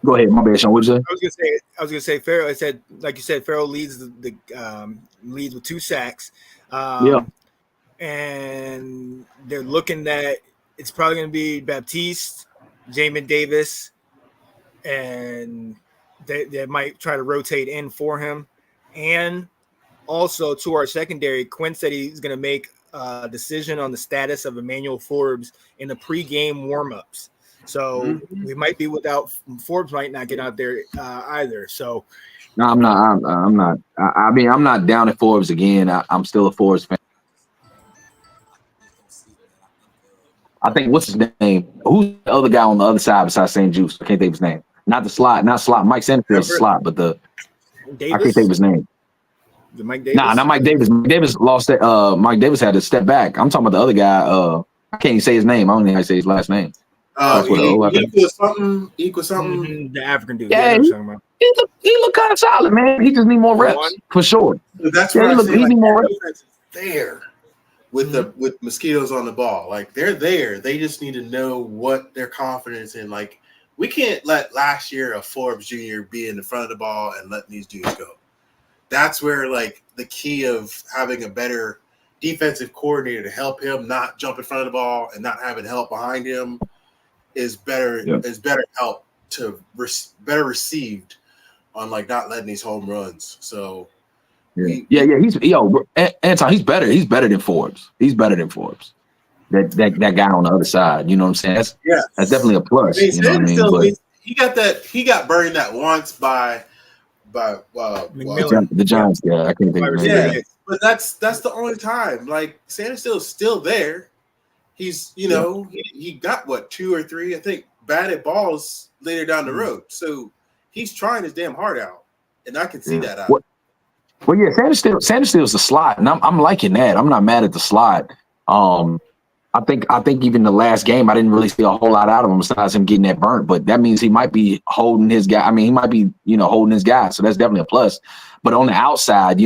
Speaker 2: go ahead, my bad, Sean. What'd you say?
Speaker 1: I was gonna say Farrell. I said, like you said, Farrell leads the leads with 2 sacks. And they're looking that it's probably gonna be Baptiste, Jamin Davis, and they might try to rotate in for him. And also to our secondary, Quinn said he's gonna make a decision on the status of Emmanuel Forbes in the pregame warmups. So we might be without Forbes, might not get out there either. So
Speaker 2: no, I'm not. I mean, I'm not down at Forbes again. I'm still a Forbes fan. I think what's his name? Who's the other guy on the other side besides St. Juice? I can't think of his name. Not the slot. Mike Sanders is slot, but I can't think of his name.
Speaker 1: Mike Davis?
Speaker 2: Nah, not Mike Davis. Mike Davis lost that. Mike Davis had to step back. I'm talking about the other guy. I can't even say his name. I don't even know how to say his last name.
Speaker 3: Equal something.
Speaker 1: The African dude.
Speaker 2: Yeah, he look kind of solid, man. He just need more reps for sure.
Speaker 3: That's what he need more reps there. with with mosquitoes on the ball. Like they're there. They just need to know what their confidence in. Like we can't let last year a Forbes Jr. be in the front of the ball and letting these dudes go. That's where like the key of having a better defensive coordinator to help him not jump in front of the ball and not having help behind him is better.
Speaker 2: Yeah.
Speaker 3: Is better help to better received on like not letting these home runs. So.
Speaker 2: Yeah. Anton, he's better. He's better than Forbes. He's better than Forbes. That guy on the other side. You know what I'm saying? That's definitely a plus.
Speaker 3: I mean,
Speaker 2: you know what I mean? But
Speaker 3: he got burned that once by
Speaker 2: the Giants guy. I can't think of his name.
Speaker 3: But that's the only time. Like Sanders still there. He's he got what 2 or 3 I think batted balls later down the road. So he's trying his damn heart out, and I can see that out.
Speaker 2: Well, yeah, Sanders Steele's the slot, and I'm liking that. I'm not mad at the slot. I think even the last game, I didn't really see a whole lot out of him besides him getting that burnt. But that means he might be holding his guy. I mean, he might be holding his guy, so that's definitely a plus. But on the outside,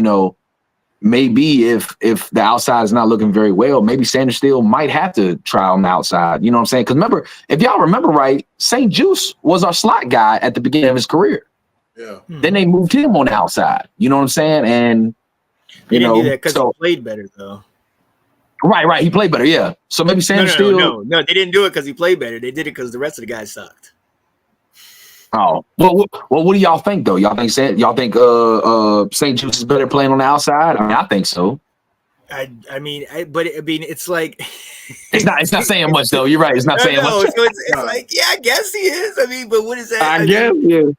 Speaker 2: maybe if the outside is not looking very well, maybe Sanders Steele might have to try on the outside. You know what I'm saying? Because remember, if y'all remember right, St. Juice was our slot guy at the beginning of his career.
Speaker 3: Yeah.
Speaker 2: Then they moved him on the outside. You know what I'm saying? And
Speaker 1: he didn't do that because he played better, though.
Speaker 2: Right. He played better, yeah. So maybe Sanders Steele.
Speaker 1: No, they didn't do it because he played better. They did it because the rest of the guys sucked.
Speaker 2: Oh, well, what do y'all think though? Y'all think St. Juice is better playing on the outside? I mean, I think so.
Speaker 1: I mean, it's like
Speaker 2: it's not saying much though. You're right. It's not saying much.
Speaker 1: So it's like, yeah, I guess he is. I mean, but what is that?
Speaker 2: I guess, yeah.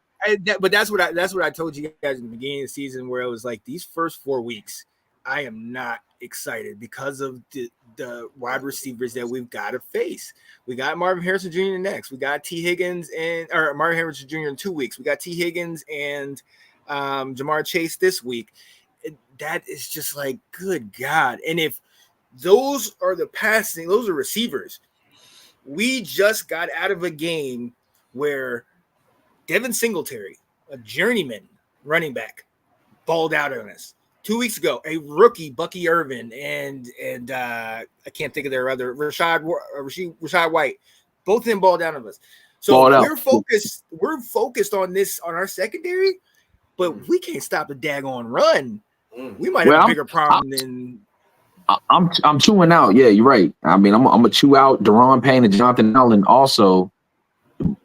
Speaker 1: But that's what I told you guys in the beginning of the season, where it was like these first 4 weeks, I am not excited because of the wide receivers that we've got to face. We got Marvin Harrison Jr. next. We got T. Higgins or Marvin Harrison Jr. in 2 weeks. We got T. Higgins and Jamar Chase this week. That is just like, good God. And if those are those are receivers, we just got out of a game where Devin Singletary, a journeyman running back, balled out on us. 2 weeks ago, a rookie, Bucky Irvin, and I can't think of their other, Rashad White, both of them balled down on us. So we're focused on this, on our secondary, but we can't stop the daggone run. We might have a bigger problem than.
Speaker 2: I'm chewing out. Yeah, you're right. I mean, I'm gonna chew out Deron Payne and Jonathan Allen also.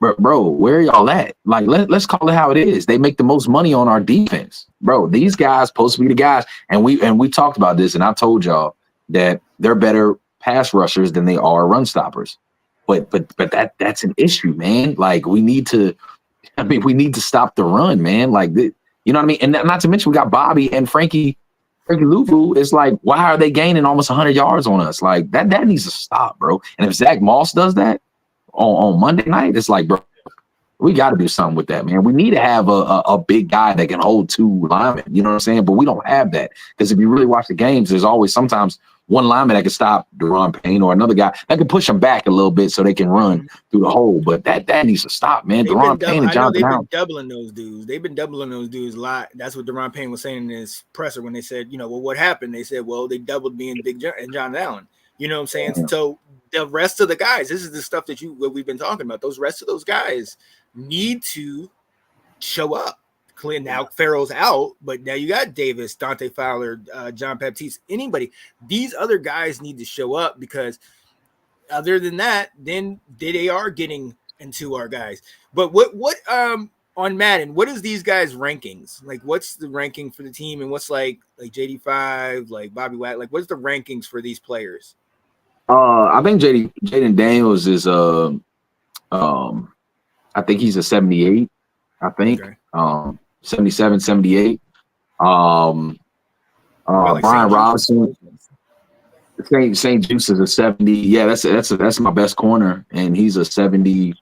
Speaker 2: Bro, where are y'all at? Like, let's call it how it is. They make the most money on our defense, bro. These guys supposed to be the guys, and we talked about this, and I told y'all that they're better pass rushers than they are run stoppers. But that's an issue, man. Like, we need to stop the run, man. Like, you know what I mean? And not to mention we got Bobby and Frankie Louvu. It's like, why are they gaining almost 100 yards on us? Like, that needs to stop, bro. And if Zach Moss does that on Monday night, it's like, bro, we got to do something with that, man. We need to have a big guy that can hold 2 linemen. You know what I'm saying? But we don't have that, because if you really watch the games, there's always sometimes one lineman that can stop Deron Payne or another guy that can push them back a little bit so they can run through the hole. But that needs to stop, man. Deron Payne and Jonathan Allen.
Speaker 1: They've been doubling those dudes. They've been doubling those dudes a lot. That's what Deron Payne was saying in his presser when they said, well, what happened? They said, well, they doubled me and Jonathan Allen. You know what I'm saying? Yeah. So the rest of the guys, this is the stuff what we've been talking about. Those rest of those guys need to show up. Now Farrell's out, but now you got Davis, Dante Fowler, John Baptiste, anybody. These other guys need to show up, because other than that, then they are getting into our guys. But what on Madden, what is these guys' rankings? Like, what's the ranking for the team, and what's like JD5, like Bobby Watt, like what's the rankings for these players?
Speaker 2: I think Jaden Daniels is I think he's a 78. I think. Okay. 77, 78. Brian Robinson, St. Juice is a 70. Yeah, that's my best corner, and he's a 70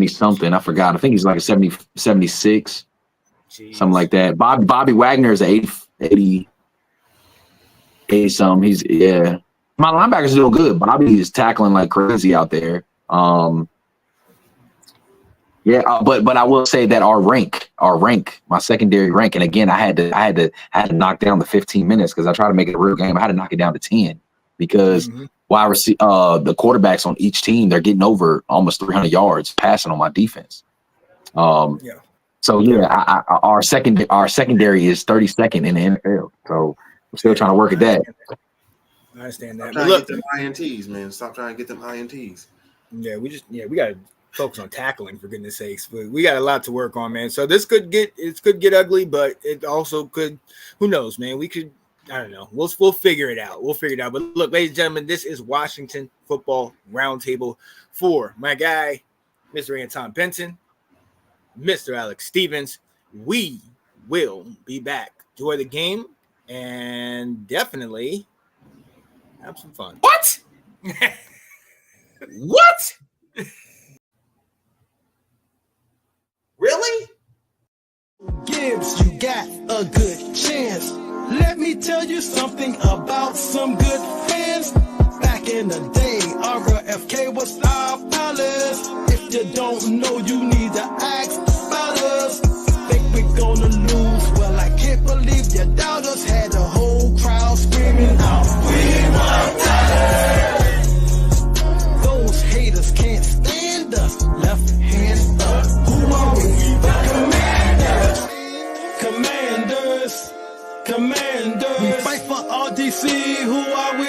Speaker 2: something. I forgot. I think he's like a 70, 76, Jeez. Something like that. Bobby Wagner is a 80 something. He's My linebackers doing good. Bobby is tackling like crazy out there. But I will say that our rank, my secondary rank, and again, I had to knock down the 15 minutes because I tried to make it a real game. I had to knock it down to 10. because the quarterbacks on each team, they're getting over almost 300 yards passing on my defense. So our secondary is 32nd in the NFL. So I'm still trying to work at that.
Speaker 1: I understand that.
Speaker 3: Stop trying to get them INTs, man. Stop trying to get them INTs.
Speaker 1: Yeah, we got to focus on tackling, for goodness sakes. But we got a lot to work on, man. So this could get ugly, but it also could. Who knows, man? We could. I don't know. We'll figure it out. But look, ladies and gentlemen, this is Washington Football Roundtable for my guy, Mr. Anton Benson, Mr. Alex Stevens. We will be back. Enjoy the game and definitely have some fun.
Speaker 3: What? What? Really?
Speaker 4: Gibbs, you got a good chance. Let me tell you something about some good fans. Back in the day, RFK was our palace. If you don't know, you need to ask about us. Think we're gonna lose? Well, I can't believe your doubters had the whole crowd screaming out, "We won!"